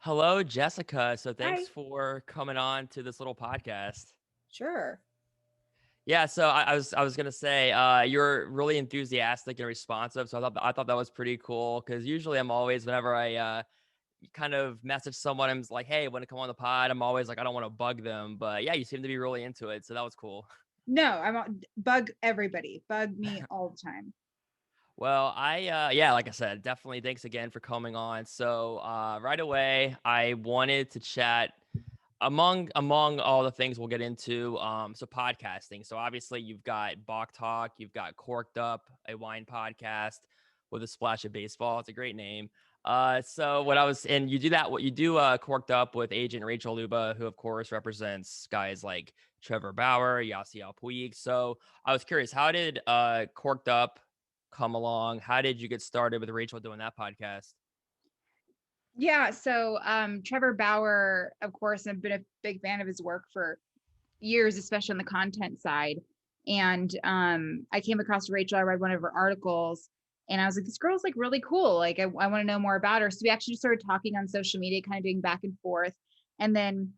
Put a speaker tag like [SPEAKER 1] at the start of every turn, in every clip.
[SPEAKER 1] Hello, Jessica. So
[SPEAKER 2] Hi.
[SPEAKER 1] thanks for coming on to this little podcast.
[SPEAKER 2] Sure.
[SPEAKER 1] Yeah, so I was gonna say, you're really enthusiastic and responsive. So I thought that was pretty cool because usually I'm always whenever I kind of message someone, I'm just like, hey, want to come on the pod? I'm always like, I don't want to bug them, but yeah, you seem to be really into it, so that was cool.
[SPEAKER 2] No, bug everybody. Bug me all the time.
[SPEAKER 1] Well, yeah, like I said, definitely thanks again for coming on. So right away, I wanted to chat among all the things we'll get into. So podcasting. So obviously you've got Bach Talk, you've got Corked Up, a wine podcast with a splash of baseball. It's a great name. So what I was and you do that what you do Corked Up with agent Rachel Luba, who of course represents guys like Trevor Bauer, Yasiel Puig. So I was curious, how did Corked Up come along? How did you get started with Rachel doing that podcast?
[SPEAKER 2] Yeah, so Trevor Bauer, of course, I've been a big fan of his work for years, especially on the content side. And I came across Rachel, I read one of her articles, and I was like, this girl's like really cool. Like I want to know more about her. So we actually started talking on social media, kind of doing back and forth. And then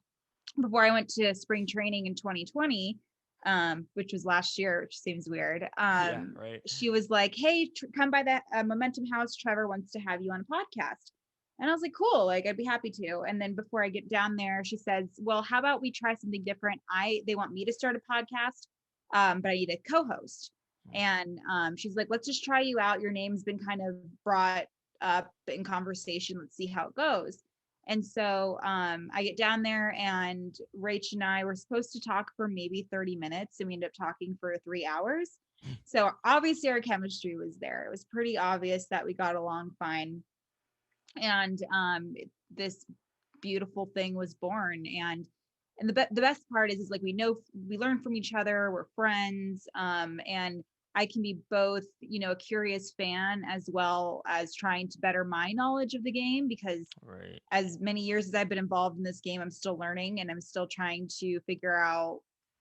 [SPEAKER 2] before I went to spring training in 2020, which was last year, which seems weird.
[SPEAKER 1] Yeah, right.
[SPEAKER 2] She was like, "Hey, come by the Momentum House. Trevor wants to have you on a podcast." And I was like, "Cool, like I'd be happy to." And then before I get down there, she says, "Well, how about we try something different? They want me to start a podcast, but I need a co-host." And she's like, "Let's just try you out. Your name's been kind of brought up in conversation. Let's see how it goes." And so I get down there, and Rach and I were supposed to talk for maybe 30 minutes, and we ended up talking for 3 hours. So obviously our chemistry was there. It was pretty obvious that we got along fine. And this beautiful thing was born. And the best part is like we learn from each other. We're friends, and I can be both, a curious fan as well as trying to better my knowledge of the game, because
[SPEAKER 1] Right.
[SPEAKER 2] as many years as I've been involved in this game, I'm still learning and I'm still trying to figure out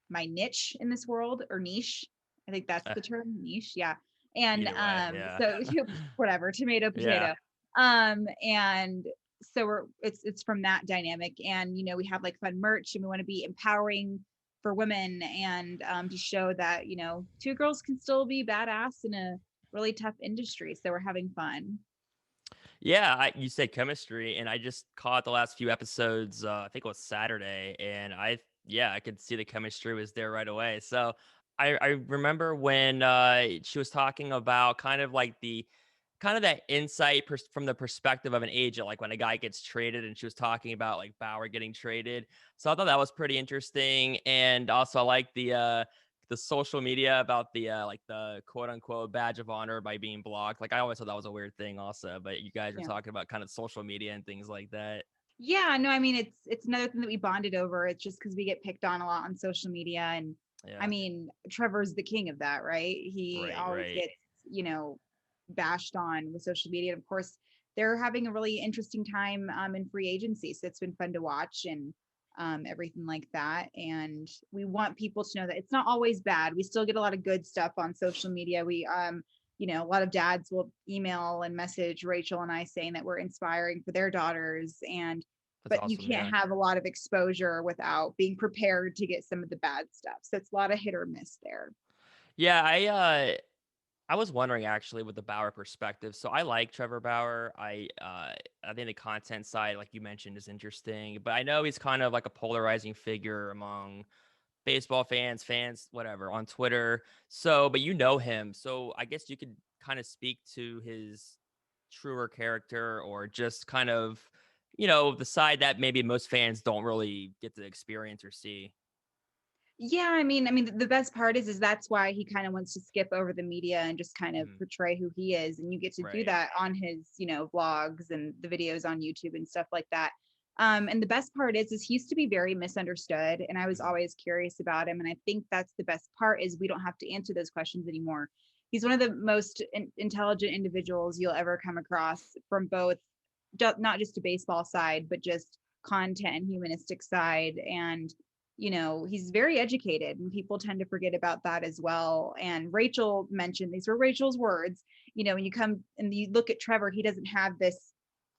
[SPEAKER 2] my niche in this world, or niche. I think that's
[SPEAKER 1] Uh,
[SPEAKER 2] the term, niche. Yeah. And
[SPEAKER 1] Either way, yeah.
[SPEAKER 2] so whatever, tomato,
[SPEAKER 1] Yeah.
[SPEAKER 2] potato. And so it's from that dynamic. And we have like fun merch, and we want to be empowering for women, and to show that, two girls can still be badass in a really tough industry. So we're having fun.
[SPEAKER 1] Yeah, you said chemistry, and I just caught the last few episodes. I think it was Saturday, and yeah, I could see the chemistry was there right away. So I remember when she was talking about kind of that insight from the perspective of an agent, like when a guy gets traded, and she was talking about like Bauer getting traded. So I thought that was pretty interesting, and also I like the social media about the like the quote unquote badge of honor by being blocked. Like I always thought that was a weird thing also, but you guys were
[SPEAKER 2] Yeah.
[SPEAKER 1] talking about kind of social media and things like that.
[SPEAKER 2] Yeah, no, I mean it's another thing that we bonded over. It's just because we get picked on a lot on social media, and I
[SPEAKER 1] Yeah.
[SPEAKER 2] mean Trevor's the king of that, right? He
[SPEAKER 1] Right,
[SPEAKER 2] always
[SPEAKER 1] right.
[SPEAKER 2] gets, bashed on with social media. And of course, they're having a really interesting time in free agency, so it's been fun to watch, and everything like that. And we want people to know that it's not always bad. We still get a lot of good stuff on social media. We a lot of dads will email and message Rachel and I saying that we're inspiring for their daughters, and
[SPEAKER 1] That's
[SPEAKER 2] but you
[SPEAKER 1] awesome.
[SPEAKER 2] can't
[SPEAKER 1] Yeah.
[SPEAKER 2] have a lot of exposure without being prepared to get some of the bad stuff. So it's a lot of hit or miss there.
[SPEAKER 1] Yeah, I was wondering actually with the Bauer perspective. So I like Trevor Bauer. I think the content side, like you mentioned, is interesting. But I know he's kind of like a polarizing figure among baseball fans, whatever, on Twitter. So, but you know him. So I guess you could kind of speak to his truer character or just kind of, the side that maybe most fans don't really get to experience or see.
[SPEAKER 2] Yeah, I mean, the best part is that's why he kind of wants to skip over the media and just kind of
[SPEAKER 1] Mhm.
[SPEAKER 2] portray who he is, and you get to do
[SPEAKER 1] Right.
[SPEAKER 2] that on his, vlogs and the videos on YouTube and stuff like that. And the best part is he used to be very misunderstood, and I was
[SPEAKER 1] Mhm.
[SPEAKER 2] always curious about him. And I think that's the best part is we don't have to answer those questions anymore. He's one of the most intelligent individuals you'll ever come across, from both not just a baseball side, but just content and humanistic side. And he's very educated, and people tend to forget about that as well. And Rachel mentioned, these were Rachel's words, when you come and you look at Trevor, he doesn't have this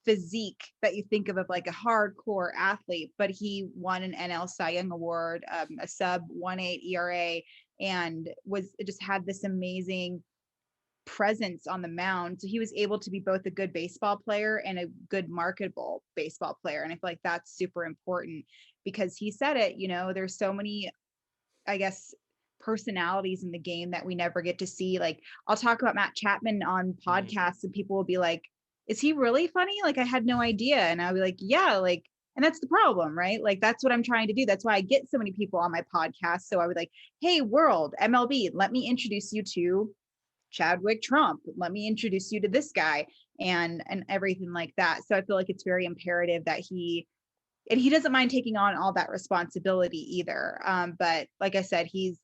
[SPEAKER 2] physique that you think of like a hardcore athlete, but he won an NL Cy Young Award, a sub 1.8 ERA, and just had this amazing presence on the mound. So he was able to be both a good baseball player and a good marketable baseball player. And I feel like that's super important because he said it, there's so many, I guess, personalities in the game that we never get to see. Like I'll talk about Matt Chapman on podcasts and people will be like, is he really funny? Like I had no idea. And I'll be like, yeah, like, and that's the problem, right? Like that's what I'm trying to do. That's why I get so many people on my podcast. So I would like, hey, world, MLB, let me introduce you to Chadwick Trump. Let me introduce you to this guy and everything like that. So I feel like it's very imperative that he doesn't mind taking on all that responsibility either. But like I said, he's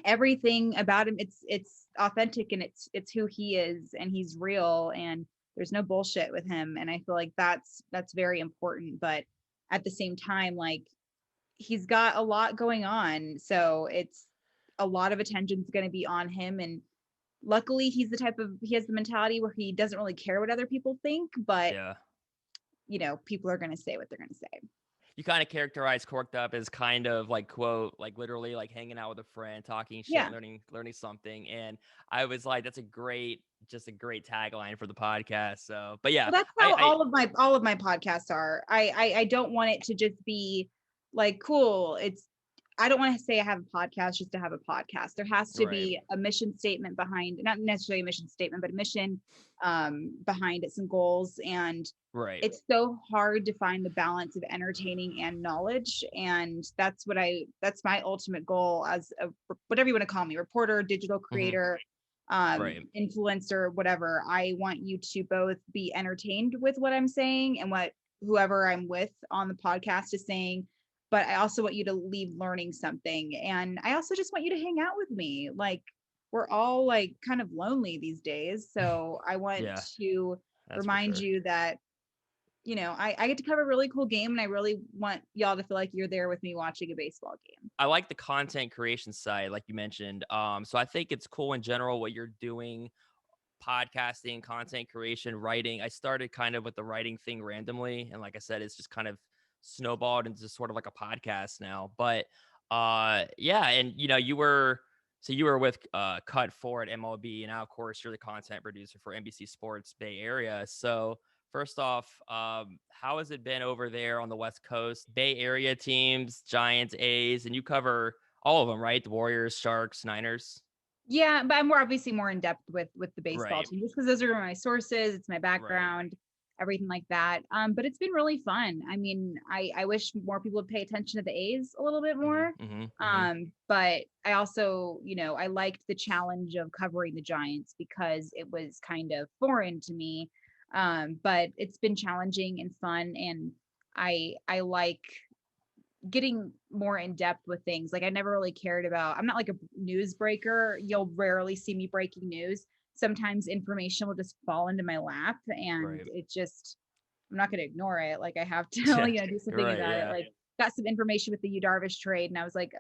[SPEAKER 2] everything about him. It's authentic and it's who he is and he's real and there's no bullshit with him. And I feel like that's very important. But at the same time, like he's got a lot going on. So it's a lot of attention's going to be on him. And luckily he has the mentality where he doesn't really care what other people think, but people are going to say what they're going to say.
[SPEAKER 1] You kind of characterize Corked Up as kind of like, quote, like literally like hanging out with a friend, talking shit, learning something. And I was like, that's a great tagline for the podcast. So, but yeah,
[SPEAKER 2] well, that's how all of my podcasts are. I don't want it to just be like, cool. I don't want to say I have a podcast just to have a podcast. There has to be a mission statement behind, not necessarily a mission statement, but a mission behind it, some goals. And it's so hard to find the balance of entertaining and knowledge. And that's my ultimate goal as whatever you want to call me, reporter, digital creator, influencer, whatever. I want you to both be entertained with what I'm saying and what whoever I'm with on the podcast is saying, but I also want you to leave learning something. And I also just want you to hang out with me. Like we're all like kind of lonely these days. So I want to remind you that, I get to cover a really cool game and I really want y'all to feel like you're there with me watching a baseball game.
[SPEAKER 1] I like the content creation side, like you mentioned. So I think it's cool in general what you're doing, podcasting, content creation, writing. I started kind of with the writing thing randomly. And like I said, it's just kind of snowballed into sort of like a podcast now. But and you were with Cut 4 at MLB, and now of course you're the content producer for NBC Sports Bay Area. So first off, how has it been over there on the West Coast? Bay Area teams, Giants, A's, and you cover all of them, right? The Warriors, Sharks, Niners.
[SPEAKER 2] Yeah, but I'm obviously more in depth with the baseball team just because those are my sources. It's my background. Everything like that. But it's been really fun. I mean, I wish more people would pay attention to the A's a little bit more. But I also, I liked the challenge of covering the Giants because it was kind of foreign to me. But it's been challenging and fun. And I like getting more in depth with things. Like I never really cared about, I'm not like a news breaker. You'll rarely see me breaking news. Sometimes information will just fall into my lap and it just, I'm not going to ignore it. Like I have to, do something about it. Like got some information with the Yu Darvish trade and I was like,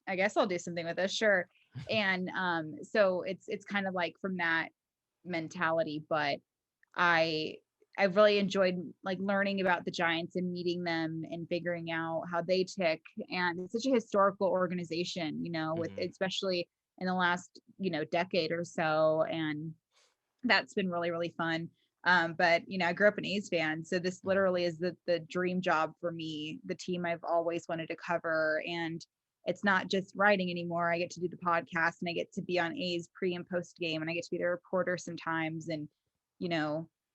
[SPEAKER 2] I guess I'll do something with this. Sure. And so it's kind of like from that mentality, but I've really enjoyed like learning about the Giants and meeting them and figuring out how they tick. And it's such a historical organization, with especially in the last, decade or so. And that's been really, really fun. But I grew up an A's fan. So this literally is the dream job for me, the team I've always wanted to cover. And it's not just writing anymore. I get to do the podcast and I get to be on A's pre and post game and I get to be the reporter sometimes and,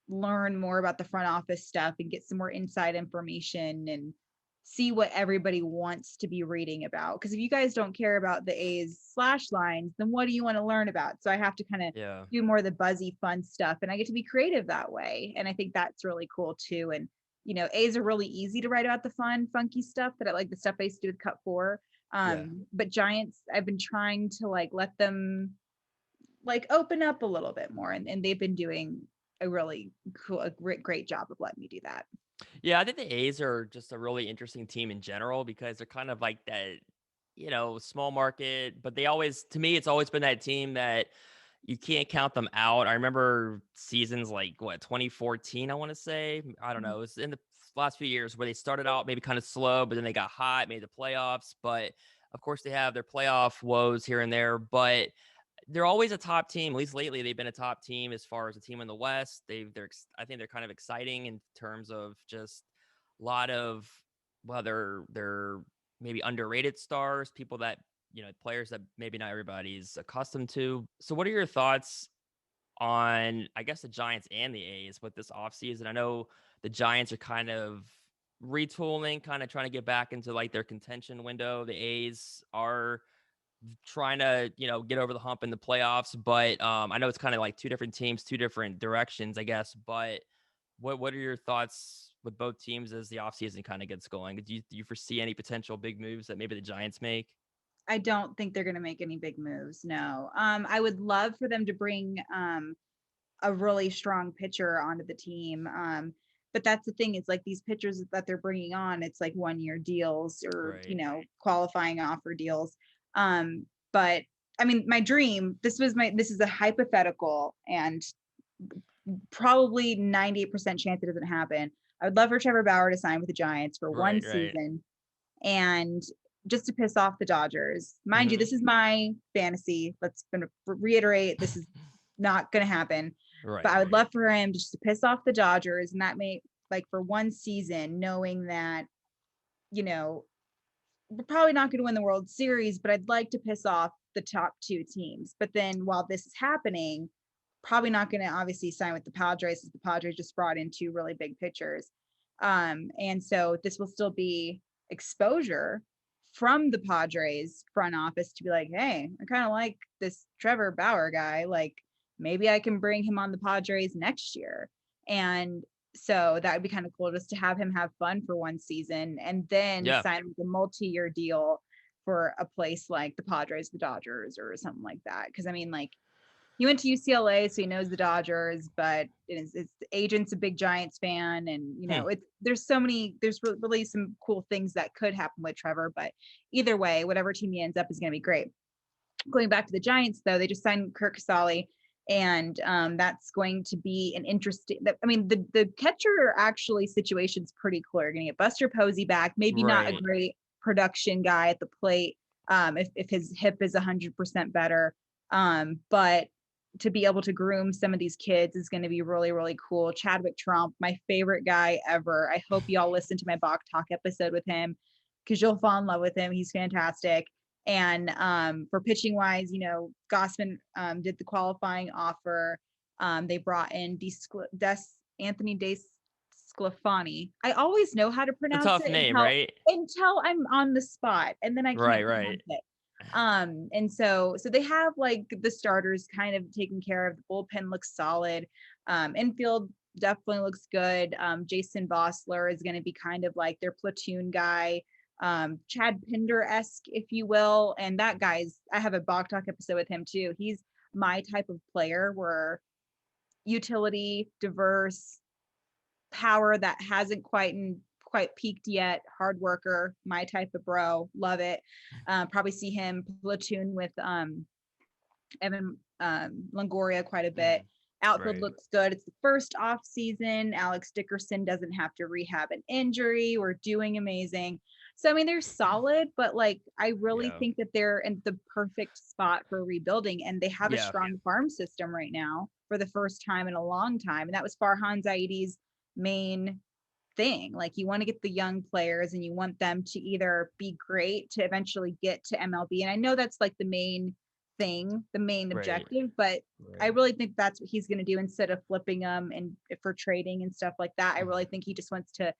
[SPEAKER 2] learn more about the front office stuff and get some more inside information and see what everybody wants to be reading about. Because if you guys don't care about the A's slash lines, then what do you want to learn about? So I have to kind of do more of the buzzy, fun stuff, and I get to be creative that way. And I think that's really cool too. And A's are really easy to write about the fun, funky stuff that I like, the stuff I used to do with Cut 4. But Giants, I've been trying to like let them like open up a little bit more, and they've been doing a really cool, great job of letting me do that.
[SPEAKER 1] Yeah, I think the A's are just a really interesting team in general because they're kind of like that, small market, but they always, to me, it's always been that team that, you can't count them out. I remember seasons like 2014, I want to say. I don't know. It was in the last few years where they started out maybe kind of slow, but then they got hot, made the playoffs. But of course, they have their playoff woes here and there. But they're always a top team. At least lately, they've been a top team as far as a team in the West. I think they're kind of exciting in terms of just a lot of they're maybe underrated stars, people that players that maybe not everybody's accustomed to. So, what are your thoughts on, I guess, the Giants and the A's with this offseason? I know the Giants are kind of retooling, kind of trying to get back into like their contention window. The A's are trying to get over the hump in the playoffs, but I know it's kind of like two different teams, two different directions, I guess. But what are your thoughts with both teams as the offseason kind of gets going? Do you foresee any potential big moves that maybe the Giants make?
[SPEAKER 2] I don't think they're going to make any big moves. No. I would love for them to bring a really strong pitcher onto the team. But that's the thing. It's like these pitchers that they're bringing on, it's like 1-year deals or,
[SPEAKER 1] Right.
[SPEAKER 2] qualifying offer deals. But I mean, my dream, this is a hypothetical and probably 98% chance it doesn't happen. I would love for Trevor Bauer to sign with the Giants for one
[SPEAKER 1] Right.
[SPEAKER 2] season and just to piss off the Dodgers. Mind you,
[SPEAKER 1] Hmm.
[SPEAKER 2] this is my fantasy. Let's reiterate, this is not going to happen. But I would
[SPEAKER 1] Right.
[SPEAKER 2] love for him just to piss off the Dodgers, and that may, like, for one season, knowing that, you know, we're probably not going to win the World Series, but I'd like to piss off the top two teams. But then while this is happening, probably not going to obviously sign with the Padres, as the Padres just brought in two really big pitchers. And so this will still be exposure from the Padres front office to be like, hey, I kind of like this Trevor Bauer guy. Like, maybe I can bring him on the Padres next year. And so that would be kind of cool just to have him have fun for one season and then
[SPEAKER 1] Yeah.
[SPEAKER 2] sign with a multi-year deal for a place like the Padres, the Dodgers, or something like that. Because I mean, like, he went to UCLA, so he knows the Dodgers, but it's the agent's a big Giants fan, and
[SPEAKER 1] Hmm.
[SPEAKER 2] there's really some cool things that could happen with Trevor. But either way, whatever team he ends up is going to be great. Going back to the Giants, though, they just signed Kirk Casale, and that's going to be an interesting. I mean, the catcher actually situation's pretty cool. You're going to get Buster Posey back, maybe not a
[SPEAKER 1] Right.
[SPEAKER 2] great production guy at the plate, if his hip is 100% better, but to be able to groom some of these kids is going to be really, really cool. Chadwick Trump, my favorite guy ever. I hope y'all listen to my Bach Talk episode with him because you'll fall in love with him. He's fantastic. And for pitching wise, Gossman did the qualifying offer. They brought in Anthony Des Sclafani. I always know how to
[SPEAKER 1] It's a
[SPEAKER 2] pronounce
[SPEAKER 1] tough
[SPEAKER 2] it
[SPEAKER 1] name,
[SPEAKER 2] until
[SPEAKER 1] right?
[SPEAKER 2] until I'm on the spot, and then I
[SPEAKER 1] Right.
[SPEAKER 2] can't
[SPEAKER 1] Right.
[SPEAKER 2] pronounce it. And so they have like the starters kind of taken care of. The bullpen looks solid. Infield definitely looks good. Jason Bossler is going to be kind of like their platoon guy, Chad Pinder-esque, if you will. And that guy's, I have a Bog Talk episode with him too. He's my type of player where utility, diverse, power that hasn't quite peaked yet, hard worker, my type of bro, love it. Probably see him platoon with Evan Longoria quite a bit.
[SPEAKER 1] Mm.
[SPEAKER 2] Outfield
[SPEAKER 1] Right.
[SPEAKER 2] looks good. It's the first off season. Alex Dickerson doesn't have to rehab an injury. We're doing amazing. So I mean, they're solid, but like I really
[SPEAKER 1] Yeah.
[SPEAKER 2] think that they're in the perfect spot for rebuilding, and they have a
[SPEAKER 1] Yeah.
[SPEAKER 2] strong farm system right now for the first time in a long time. And that was Farhan Zaidi's main thing. Like, you want to get the young players and you want them to either be great to eventually get to MLB. And I know that's like the main thing, the main
[SPEAKER 1] Right.
[SPEAKER 2] objective, but I
[SPEAKER 1] Right.
[SPEAKER 2] really think that's what he's going to do instead of flipping them and for trading and stuff like that. I really
[SPEAKER 1] Mhm.
[SPEAKER 2] think he just wants to,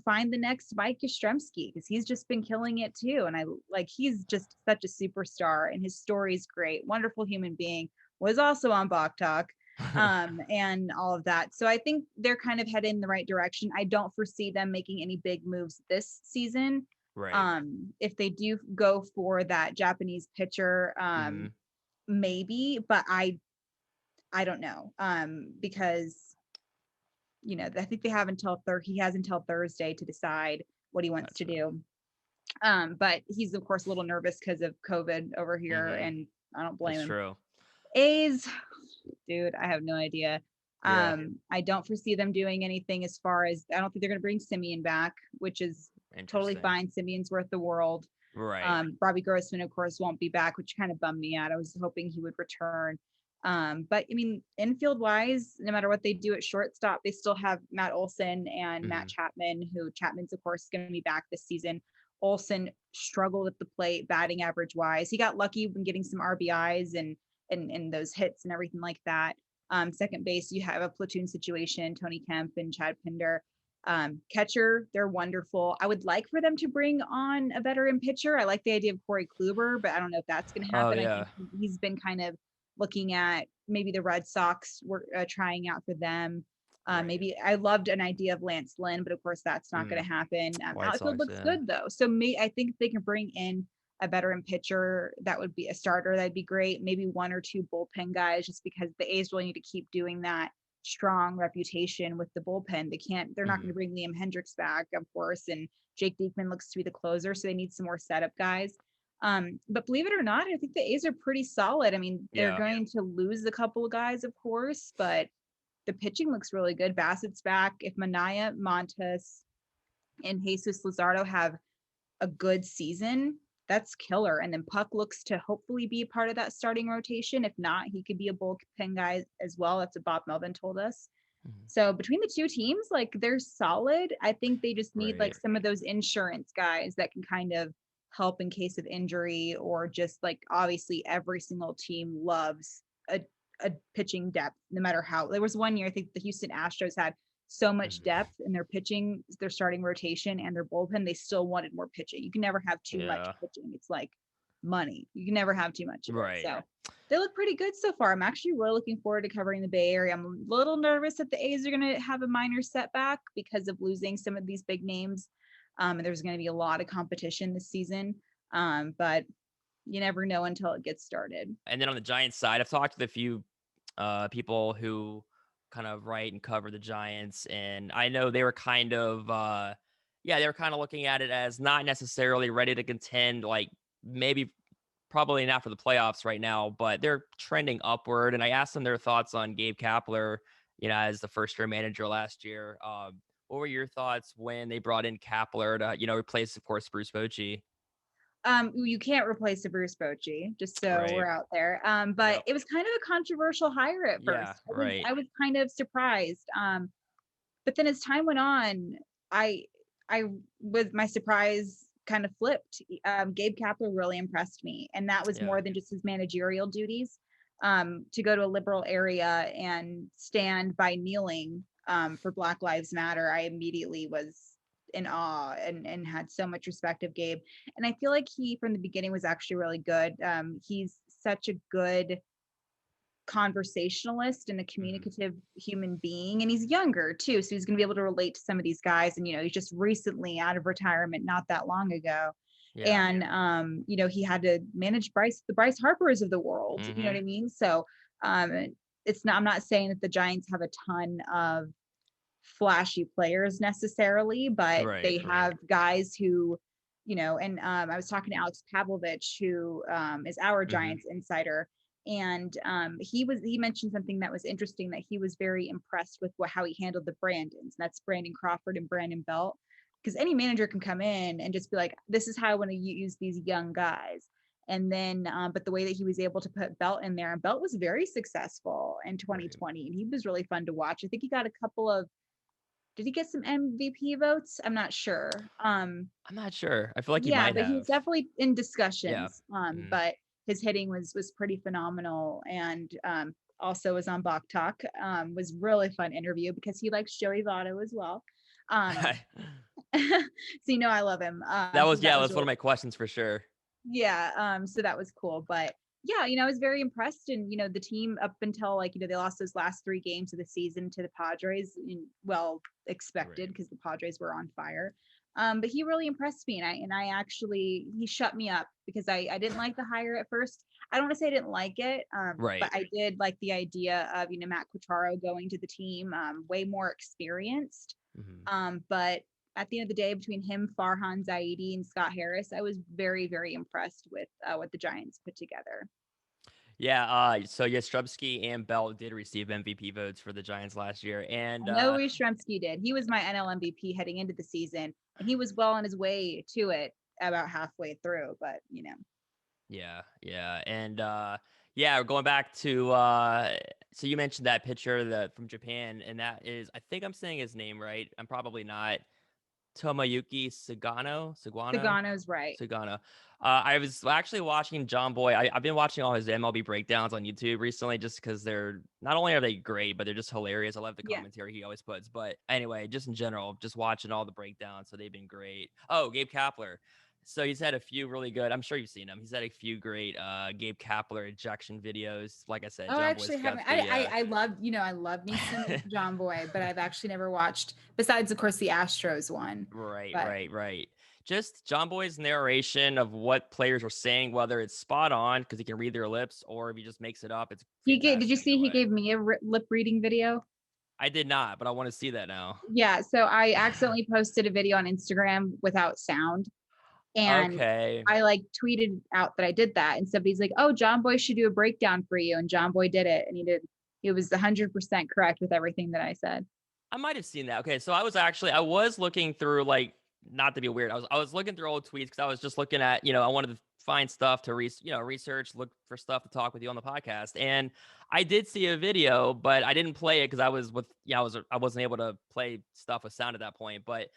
[SPEAKER 2] find the next Mike Yastrzemski because he's just been killing it too. And I like, he's just such a superstar and his story is great. Wonderful human being, was also on Bach Talk, and all of that. So I think they're kind of headed in the right direction. I don't foresee them making any big moves this season.
[SPEAKER 1] Right.
[SPEAKER 2] If they do go for that Japanese pitcher,
[SPEAKER 1] Mhm.
[SPEAKER 2] maybe, but I don't know. Because I think they have he has until Thursday to decide what he wants to
[SPEAKER 1] Gotcha.
[SPEAKER 2] do. But he's of course a little nervous because of COVID over here,
[SPEAKER 1] Mhm.
[SPEAKER 2] and I don't blame
[SPEAKER 1] That's
[SPEAKER 2] him.
[SPEAKER 1] true.
[SPEAKER 2] A's, dude, I have no idea.
[SPEAKER 1] Yeah.
[SPEAKER 2] I don't foresee them doing anything as far as I don't think they're going to bring Simeon back, which is totally
[SPEAKER 1] Interesting.
[SPEAKER 2] fine. Simeon's worth the world.
[SPEAKER 1] Right.
[SPEAKER 2] Robbie Grossman, of course, won't be back, which kind of bummed me out. I was hoping he would return. But I mean, infield wise, no matter what they do at shortstop, they still have Matt Olson and Matt
[SPEAKER 1] Mhm.
[SPEAKER 2] Chapman, who Chapman's, of course, going to be back this season. Olson struggled at the plate, batting average wise. He got lucky when getting some RBIs and those hits and everything like that. Second base, you have a platoon situation, Tony Kemp and Chad Pinder. Catcher, they're wonderful. I would like for them to bring on a veteran pitcher. I like the idea of Corey Kluber, but I don't know if that's going to
[SPEAKER 1] Oh
[SPEAKER 2] happen. I
[SPEAKER 1] yeah.
[SPEAKER 2] think he's been kind of looking at maybe the Red Sox were trying out for them.
[SPEAKER 1] Right.
[SPEAKER 2] Maybe I loved an idea of Lance Lynn, but of course that's not going
[SPEAKER 1] Mm.
[SPEAKER 2] to happen.
[SPEAKER 1] White
[SPEAKER 2] Outfield
[SPEAKER 1] Sox.
[SPEAKER 2] looks
[SPEAKER 1] Yeah.
[SPEAKER 2] good though, so I think if they can bring in a veteran pitcher that would be a starter. That'd be great. Maybe one or two bullpen guys, just because the A's really need to keep doing that strong reputation with the bullpen. They're not going to
[SPEAKER 1] Mhm.
[SPEAKER 2] bring Liam Hendricks back, of course, and Jake Diekman looks to be the closer, so they need some more setup guys. But believe it or not, I think the A's are pretty solid. I mean, they're
[SPEAKER 1] Yeah.
[SPEAKER 2] going to lose a couple of guys, of course, but the pitching looks really good. Bassett's back. If Manaya, Montes, and Jesus Luzardo have a good season, that's killer. And then Puck looks to hopefully be a part of that starting rotation. If not, he could be a bullpen guy as well. That's what Bob Melvin told us.
[SPEAKER 1] Mhm.
[SPEAKER 2] So between the two teams, like they're solid. I think they just need like
[SPEAKER 1] Right.
[SPEAKER 2] some of those insurance guys that can kind of help in case of injury, or just like obviously every single team loves a pitching depth, no matter how. There was one year I think the Houston Astros had so much
[SPEAKER 1] Mhm.
[SPEAKER 2] depth in their pitching, their starting rotation, and their bullpen. They still wanted more pitching. You can never have too much
[SPEAKER 1] Yeah.
[SPEAKER 2] pitching. It's like money. You can never have too much of it.
[SPEAKER 1] Right.
[SPEAKER 2] So they look pretty good so far. I'm actually really looking forward to covering the Bay Area. I'm a little nervous that the A's are going to have a minor setback because of losing some of these big names. And there's going to be a lot of competition this season. But you never know until it gets started.
[SPEAKER 1] And then on the Giants side, I've talked with a few people who kind of write and cover the Giants, and I know they were kind of yeah, they were kind of looking at it as not necessarily ready to contend, like maybe probably not for the playoffs right now, but they're trending upward. And I asked them their thoughts on Gabe Kapler, as the first year manager last year. What were your thoughts when they brought in Kapler to, replace, of course, Bruce Bochy?
[SPEAKER 2] You can't replace a Bruce Bochy, just so
[SPEAKER 1] Right.
[SPEAKER 2] we're out there. But
[SPEAKER 1] Yep.
[SPEAKER 2] it was kind of a controversial hire at
[SPEAKER 1] Yeah.
[SPEAKER 2] first.
[SPEAKER 1] Right.
[SPEAKER 2] I was kind of surprised. But then as time went on, I I with my surprise kind of flipped. Gabe Kapler really impressed me, and that was
[SPEAKER 1] Yeah.
[SPEAKER 2] more than just his managerial duties. To go to a liberal area and stand by kneeling for Black Lives Matter, I immediately was in awe and had so much respect of Gabe. And I feel like he from the beginning was actually really good. He's such a good conversationalist and a
[SPEAKER 1] Mhm.
[SPEAKER 2] communicative human being, and he's younger too, so he's going to be able to relate to some of these guys. And he's just recently out of retirement not that long ago,
[SPEAKER 1] Yeah.
[SPEAKER 2] and he had to manage the Bryce Harpers of the world, you know what
[SPEAKER 1] Mhm.
[SPEAKER 2] I mean? So um it's not I'm not saying that the Giants have a ton of flashy players necessarily, but
[SPEAKER 1] Right.
[SPEAKER 2] they have guys who, and I was talking to Alex Pavlovich, who is our
[SPEAKER 1] Mhm.
[SPEAKER 2] Giants insider, and he mentioned something that was interesting, that he was very impressed with how he handled the Brandons. That's Brandon Crawford and Brandon Belt, because any manager can come in and just be like, this is how I want to use these young guys. And then, but the way that he was able to put Belt in there, and Belt was very successful in
[SPEAKER 1] Right.
[SPEAKER 2] 2020, and he was really fun to watch. I think he got a couple of did he get some MVP votes? I'm not sure.
[SPEAKER 1] I'm not sure. I feel like he
[SPEAKER 2] Yeah,
[SPEAKER 1] might
[SPEAKER 2] but he was
[SPEAKER 1] have.
[SPEAKER 2] definitely in
[SPEAKER 1] Yeah.
[SPEAKER 2] discussions.
[SPEAKER 1] Mhm.
[SPEAKER 2] But his hitting was pretty phenomenal, and also was on Bach Talk. Was really fun interview because he likes Joey Votto as well. Um, so I love him.
[SPEAKER 1] That
[SPEAKER 2] So
[SPEAKER 1] was
[SPEAKER 2] that
[SPEAKER 1] yeah,
[SPEAKER 2] was
[SPEAKER 1] that's one of
[SPEAKER 2] really
[SPEAKER 1] my questions for sure.
[SPEAKER 2] yeah. So that was cool. But yeah, I was very impressed. And the team up until they lost those last three games of the season to the Padres, well expected
[SPEAKER 1] Right.
[SPEAKER 2] because the Padres were on fire. But he really impressed me, and I actually he shut me up because I didn't like the hire at first. I don't want to say I didn't like it, but
[SPEAKER 1] Right.
[SPEAKER 2] I did like the idea of Matt Quatraro going to the team, way more experienced.
[SPEAKER 1] Mhm.
[SPEAKER 2] But at the end of the day, between him, Farhan Zaidi, and Scott Harris, I was very, very impressed with what the Giants put together.
[SPEAKER 1] Yeah, so Yastrzemski and Bell did receive MVP votes for the Giants last year, and
[SPEAKER 2] I know Yastrzemski did. He was my NL MVP heading into the season, and he was well on his way to it about halfway through. But
[SPEAKER 1] yeah, and yeah, going back to so you mentioned that pitcher that from Japan, and that is, I think I'm saying his name right. I'm probably not. Tomoyuki Sugano.
[SPEAKER 2] Sagano's right.
[SPEAKER 1] Sugano. I was actually watching John Boy. I've been watching all his MLB breakdowns on YouTube recently just because they're not only are they great, but they're just hilarious. I love the
[SPEAKER 2] Yeah.
[SPEAKER 1] commentary he always puts. But anyway, just in general, just watching all the breakdowns. So they've been great. Oh, Gabe Kapler. So he's had a few really good. I'm sure you've seen him. He's had a few great Gabe Kapler ejection videos. Like I said,
[SPEAKER 2] Oh, I
[SPEAKER 1] John Boy's
[SPEAKER 2] actually
[SPEAKER 1] got
[SPEAKER 2] haven't.
[SPEAKER 1] the
[SPEAKER 2] I love, I love me some John Boy, but I've actually never watched, besides, of course, the Astros one.
[SPEAKER 1] Right,
[SPEAKER 2] But
[SPEAKER 1] right, right. Just John Boy's narration of what players are saying, whether it's spot on because he can read their lips, or if he just makes it up, it's
[SPEAKER 2] did you
[SPEAKER 1] fantastic
[SPEAKER 2] see
[SPEAKER 1] either
[SPEAKER 2] he
[SPEAKER 1] way.
[SPEAKER 2] gave me a lip reading video?
[SPEAKER 1] I did not, but I want to see that now.
[SPEAKER 2] Yeah. So I accidentally posted a video on Instagram without sound. And
[SPEAKER 1] Okay.
[SPEAKER 2] I like tweeted out that I did that. And somebody's like, oh, John Boy should do a breakdown for you. And John Boy did it. And he was 100% correct with everything that I said.
[SPEAKER 1] I might have seen that. Okay, so I was looking through, like, not to be weird. I was looking through old tweets because I was just looking at, I wanted to find stuff to research, look for stuff to talk with you on the podcast. And I did see a video, but I didn't play it because I wasn't able to play stuff with sound at that point. But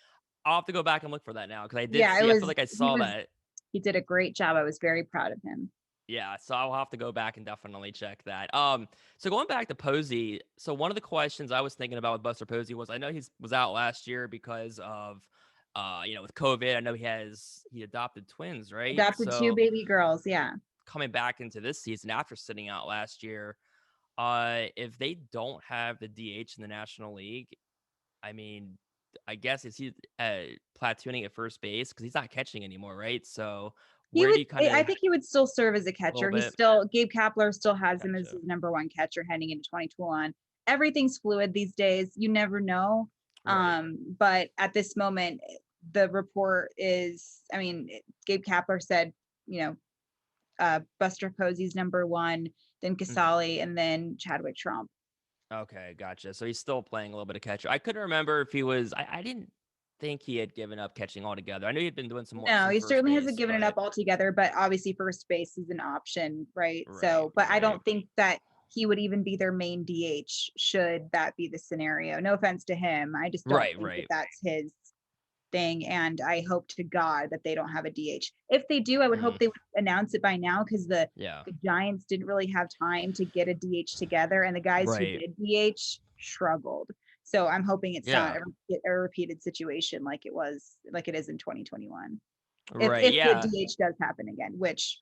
[SPEAKER 1] I'll have to go back and look for that now because I did
[SPEAKER 2] Yeah,
[SPEAKER 1] see. I feel like I saw that.
[SPEAKER 2] he did a great job. I was very proud of him.
[SPEAKER 1] Yeah, so I'll have to go back and definitely check that. So going back to Posey, so one of the questions I was thinking about with Buster Posey was, I know he was out last year because of, with COVID. I know he adopted twins, right?
[SPEAKER 2] Adopted two
[SPEAKER 1] So
[SPEAKER 2] baby girls. Yeah.
[SPEAKER 1] coming back into this season after sitting out last year, if they don't have the DH in the National League, I mean, I guess is he platooning at first base because he's not catching anymore, right? So
[SPEAKER 2] He
[SPEAKER 1] where do
[SPEAKER 2] would,
[SPEAKER 1] you kind
[SPEAKER 2] I
[SPEAKER 1] of
[SPEAKER 2] think he would still serve as a
[SPEAKER 1] a little
[SPEAKER 2] catcher.
[SPEAKER 1] bit?
[SPEAKER 2] Gabe Kapler still has him as
[SPEAKER 1] Gotcha.
[SPEAKER 2] his number one catcher heading into 2021. Everything's fluid these days. You never know.
[SPEAKER 1] Right.
[SPEAKER 2] But at this moment, the report is, Gabe Kapler said, Buster Posey's number one, then Casale, and then Chadwick Trump.
[SPEAKER 1] Okay, gotcha. So he's still playing a little bit of catcher. I couldn't remember if he was. I didn't think he had given up catching altogether. I knew he'd been doing
[SPEAKER 2] No,
[SPEAKER 1] some
[SPEAKER 2] he
[SPEAKER 1] first
[SPEAKER 2] certainly hasn't
[SPEAKER 1] base,
[SPEAKER 2] given it
[SPEAKER 1] but
[SPEAKER 2] up altogether, but obviously first base is an option, right?
[SPEAKER 1] right,
[SPEAKER 2] So, but I
[SPEAKER 1] right.
[SPEAKER 2] don't think that he would even be their main DH should that be the scenario. No offense to him. I just don't
[SPEAKER 1] Right,
[SPEAKER 2] think that
[SPEAKER 1] right.
[SPEAKER 2] that's his thing. And I hope to God that they don't have a DH. If they do, I would hope they would announce it by now because
[SPEAKER 1] Yeah.
[SPEAKER 2] the Giants didn't really have time to get a DH together. And the guys who
[SPEAKER 1] Right.
[SPEAKER 2] did DH struggled. So I'm hoping it's not
[SPEAKER 1] Yeah.
[SPEAKER 2] a repeated situation like it is in 2021.
[SPEAKER 1] Right.
[SPEAKER 2] If the
[SPEAKER 1] Yeah.
[SPEAKER 2] DH does happen again, which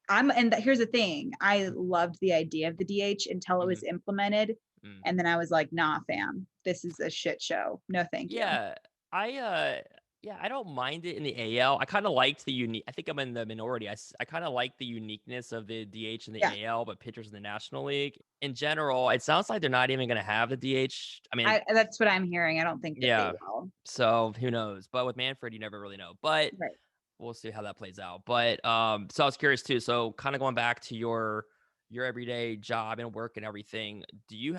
[SPEAKER 2] here's the thing, I loved the idea of the DH until it was implemented.
[SPEAKER 1] Mm.
[SPEAKER 2] And then I was like, nah, fam, this is a shit show. No, thank you.
[SPEAKER 1] Yeah. I don't mind it in the AL. I kind of liked the unique. I think I'm in the minority. I kind of like the uniqueness of the DH in the
[SPEAKER 2] Yeah.
[SPEAKER 1] AL, but pitchers in the National League in general. It sounds like they're not even going to have the DH. I mean,
[SPEAKER 2] That's what I'm hearing. I don't think that they
[SPEAKER 1] yeah.
[SPEAKER 2] will.
[SPEAKER 1] So who knows? But with Manfred, you never really know. But
[SPEAKER 2] Right.
[SPEAKER 1] we'll see how that plays out. But so I was curious too. So kind of going back to your everyday job and work and everything.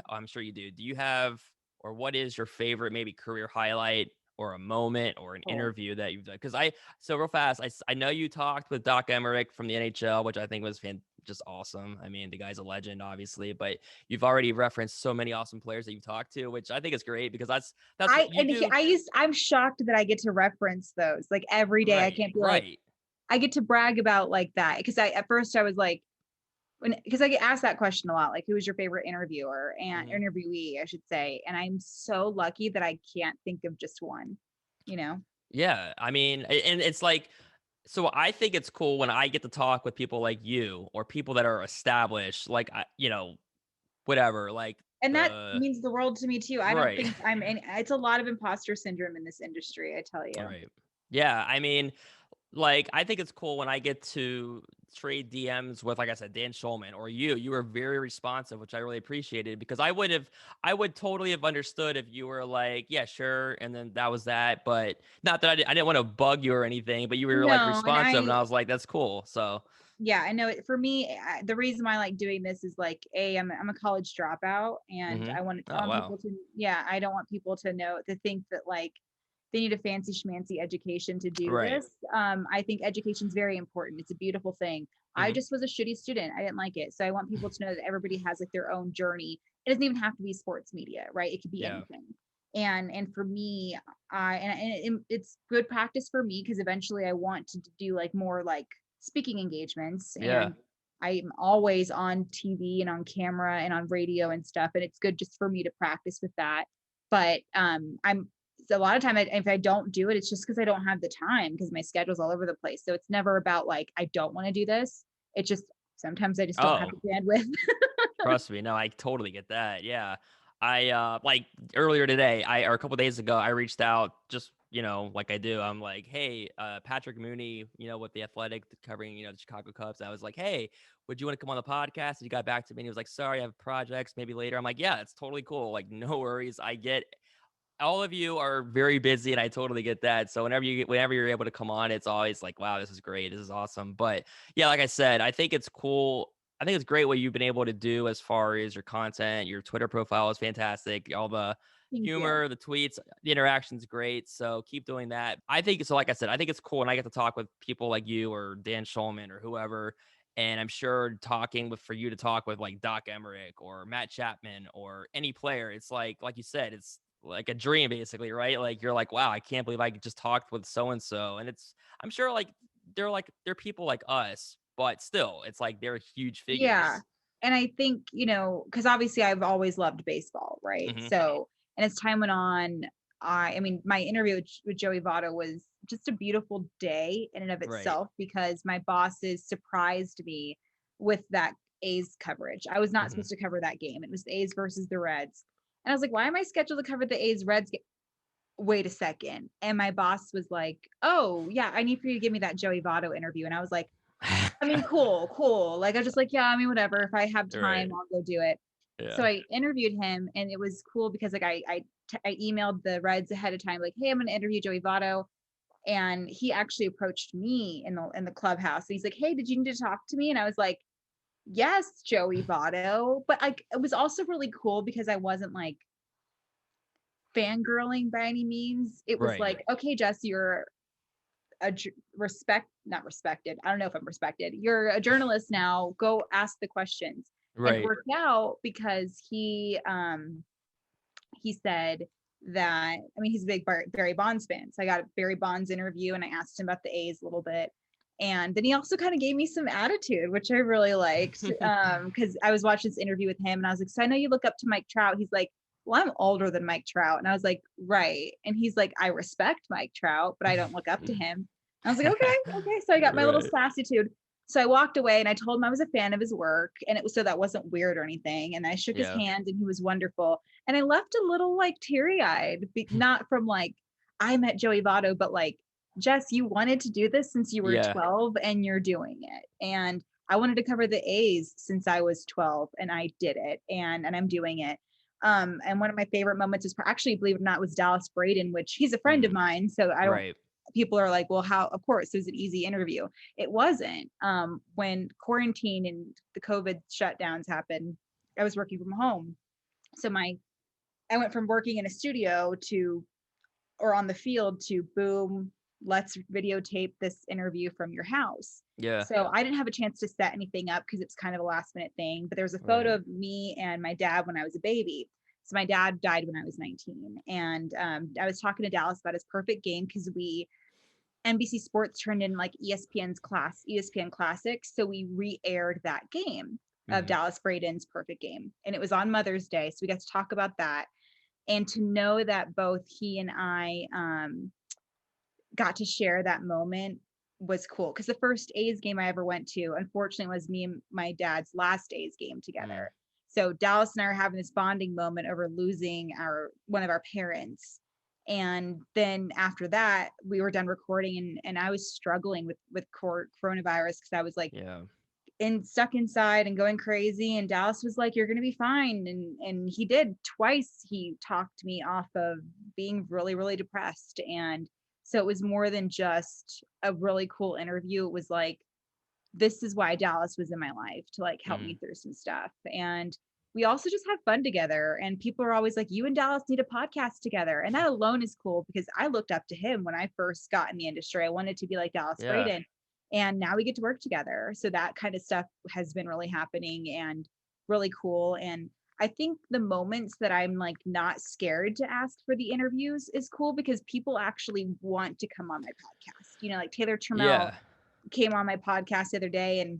[SPEAKER 1] I'm sure you do. Do you have, or what is your favorite maybe career highlight or a moment or an
[SPEAKER 2] Cool.
[SPEAKER 1] interview that you've done? Because so real fast, I know you talked with Doc Emmerich from the NHL, which I think was just awesome. I mean, the guy's a legend, obviously, but you've already referenced so many awesome players that you've talked to, which I think is great because that's what you do.
[SPEAKER 2] I'm shocked that I get to reference those like every day. I
[SPEAKER 1] Right,
[SPEAKER 2] can't be like,
[SPEAKER 1] right.
[SPEAKER 2] I get to brag about like that. Because at first I was like, because I get asked that question a lot, like who was your favorite interviewer and interviewee, I should say. And I'm so lucky that I can't think of just one,
[SPEAKER 1] Yeah, I mean, and it's like, so I think it's cool when I get to talk with people like you or people that are established, like whatever, like
[SPEAKER 2] And that
[SPEAKER 1] the
[SPEAKER 2] means the world to me too. I don't
[SPEAKER 1] right,
[SPEAKER 2] think it's a lot of imposter syndrome in this industry, I tell you.
[SPEAKER 1] right, yeah. I mean, like, I think it's cool when I get to trade DMs with, like I said, Dan Schulman or you. You were very responsive, which I really appreciated because I would totally have understood if you were like, yeah, sure. And then that was that. But not that I didn't want to bug you or anything, but you were like
[SPEAKER 2] No,
[SPEAKER 1] responsive. And I was like, that's cool. So,
[SPEAKER 2] Yeah, I know it for me. The reason why I like doing this is like, I'm a college dropout, and
[SPEAKER 1] Mm-hmm.
[SPEAKER 2] I
[SPEAKER 1] Oh,
[SPEAKER 2] want
[SPEAKER 1] wow.
[SPEAKER 2] people to, yeah, I don't want people to know, to think that like they need a fancy schmancy education to do
[SPEAKER 1] Right.
[SPEAKER 2] this. I think education is very important. It's a beautiful thing. I
[SPEAKER 1] Mm-hmm.
[SPEAKER 2] just was a shitty student. I didn't like it. So I want people to know that everybody has like their own journey. It doesn't even have to be sports media, right? It could be
[SPEAKER 1] Yeah.
[SPEAKER 2] anything. And for me, it's good practice for me because eventually I want to do like more like speaking engagements,
[SPEAKER 1] Yeah.
[SPEAKER 2] and I'm always on TV and on camera and on radio and stuff, and it's good just for me to practice with that. But I'm so a lot of time if I don't do it, it's just because I don't have the time because my schedule's all over the place. So it's never about like I don't want to do this. It's just sometimes I just don't have
[SPEAKER 1] Oh,
[SPEAKER 2] the bandwidth.
[SPEAKER 1] trust me. No, I totally get that. Yeah. I like earlier today, or a couple days ago, I reached out just, like I do. I'm like, hey, Patrick Mooney, with the Athletic covering, the Chicago Cubs. I was like, hey, would you want to come on the podcast? And he got back to me and he was like, sorry, I have projects, maybe later. I'm like, yeah, it's totally cool. Like, no worries. I get all of you are very busy and I totally get that. So whenever you're able to come on, it's always like, wow, this is great. This is awesome. But yeah, like I said, I think it's cool. I think it's great what you've been able to do as far as your content. Your Twitter profile is fantastic. All the
[SPEAKER 2] Thank you.
[SPEAKER 1] humor, the tweets, the interaction's great. So keep doing that. I think so. Like I said, I think it's cool. And I get to talk with people like you or Dan Schulman or whoever. And I'm sure for you to talk with like Doc Emmerich or Matt Chapman or any player, it's like you said, it's like a dream basically, right? Like you're like, wow, I can't believe I just talked with so and so. And I'm sure they're people like us, but still, it's like they're huge
[SPEAKER 2] Yeah.
[SPEAKER 1] figures.
[SPEAKER 2] And I think, because obviously I've always loved baseball, right?
[SPEAKER 1] Hmm.
[SPEAKER 2] So, and as time went on, I mean, my interview with Joey Votto was just a beautiful day in and of
[SPEAKER 1] Right.
[SPEAKER 2] itself because my bosses surprised me with that A's coverage. I was not
[SPEAKER 1] Hmm.
[SPEAKER 2] supposed to cover that game. It was the A's versus the Reds. And I was like, why am I scheduled to cover the A's Reds game? Wait a second. And my boss was like, oh, yeah, I need for you to give me that Joey Votto interview. And I was like, I mean, cool, cool. Like, I was just like, yeah, I mean, whatever. If I have
[SPEAKER 1] Right.
[SPEAKER 2] time, I'll go do it. So
[SPEAKER 1] Yeah.
[SPEAKER 2] I interviewed him, and it was cool because like I emailed the Reds ahead of time, like, hey, I'm going to interview Joey Votto, and he actually approached me in the clubhouse. And he's like, hey, did you need to talk to me? And I was like, yes, Joey Votto. But like, it was also really cool because I wasn't like fangirling by any means. It was
[SPEAKER 1] Right.
[SPEAKER 2] like, okay, Jess, you're not respected. I don't know if I'm respected. You're a journalist now. Go ask the questions. And it
[SPEAKER 1] Right.
[SPEAKER 2] worked out because he said that, I mean, he's a big Barry Bonds fan. So I got a Barry Bonds interview and I asked him about the A's a little bit. And then he also kind of gave me some attitude, which I really liked. Because I was watching this interview with him and I was like, so I know you look up to Mike Trout. He's like, well, I'm older than Mike Trout. And I was like, right. And he's like, I respect Mike Trout, but I don't look up to him. I was like, okay, okay. So I got my little
[SPEAKER 1] Right.
[SPEAKER 2] sassitude. So I walked away and I told him I was a fan of his work, and it was so that wasn't weird or anything. And I shook his
[SPEAKER 1] Yeah.
[SPEAKER 2] hand and he was wonderful. And I left a little like teary eyed, not from like, I met Joey Votto, but like, Jess, you wanted to do this since you were
[SPEAKER 1] Yeah.
[SPEAKER 2] 12 and you're doing it. And I wanted to cover the A's since I was 12 and I did it, and I'm doing it. And one of my favorite moments is actually, believe it or not, was Dallas Braden, which he's a friend of
[SPEAKER 1] Mm.
[SPEAKER 2] mine. So I don't,
[SPEAKER 1] Right.
[SPEAKER 2] people are like, well, how, of course, it was an easy interview. It wasn't. When quarantine and the COVID shutdowns happened, I was working from home. So I went from working in a studio to, or on the field to boom, let's videotape this interview from your house.
[SPEAKER 1] Yeah.
[SPEAKER 2] So I didn't have a chance to set anything up because it's kind of a last minute thing, but there was a photo
[SPEAKER 1] Right.
[SPEAKER 2] of me and my dad when I was a baby. So my dad died when I was 19. And I was talking to Dallas about his perfect game because NBC Sports turned in like ESPN Classics. So we re-aired that game of
[SPEAKER 1] Hmm.
[SPEAKER 2] Dallas Braden's perfect game. And it was on Mother's Day. So we got to talk about that. And to know that both he and I got to share that moment was cool. Because the first A's game I ever went to, unfortunately, was me and my dad's last A's game
[SPEAKER 1] Mm.
[SPEAKER 2] together. So Dallas and I are having this bonding moment over losing one of our parents. And then after that, we were done recording, and I was struggling with coronavirus because I was like
[SPEAKER 1] Yeah.
[SPEAKER 2] stuck inside and going crazy. And Dallas was like, you're gonna be fine. And he did. Twice he talked me off of being really, really depressed. And so it was more than just a really cool interview. It was like this is why Dallas was in my life, to like help me through some stuff. And we also just have fun together. And people are always like, you and Dallas need a podcast together. And that alone is cool because I looked up to him when I first got in the industry. I wanted to be like Dallas
[SPEAKER 1] Yeah.
[SPEAKER 2] Braden. And now we get to work together. So that kind of stuff has been really happening and really cool. And I think the moments that I'm like not scared to ask for the interviews is cool because people actually want to come on my podcast. You know, like Taylor Trammell
[SPEAKER 1] Yeah.
[SPEAKER 2] came on my podcast the other day and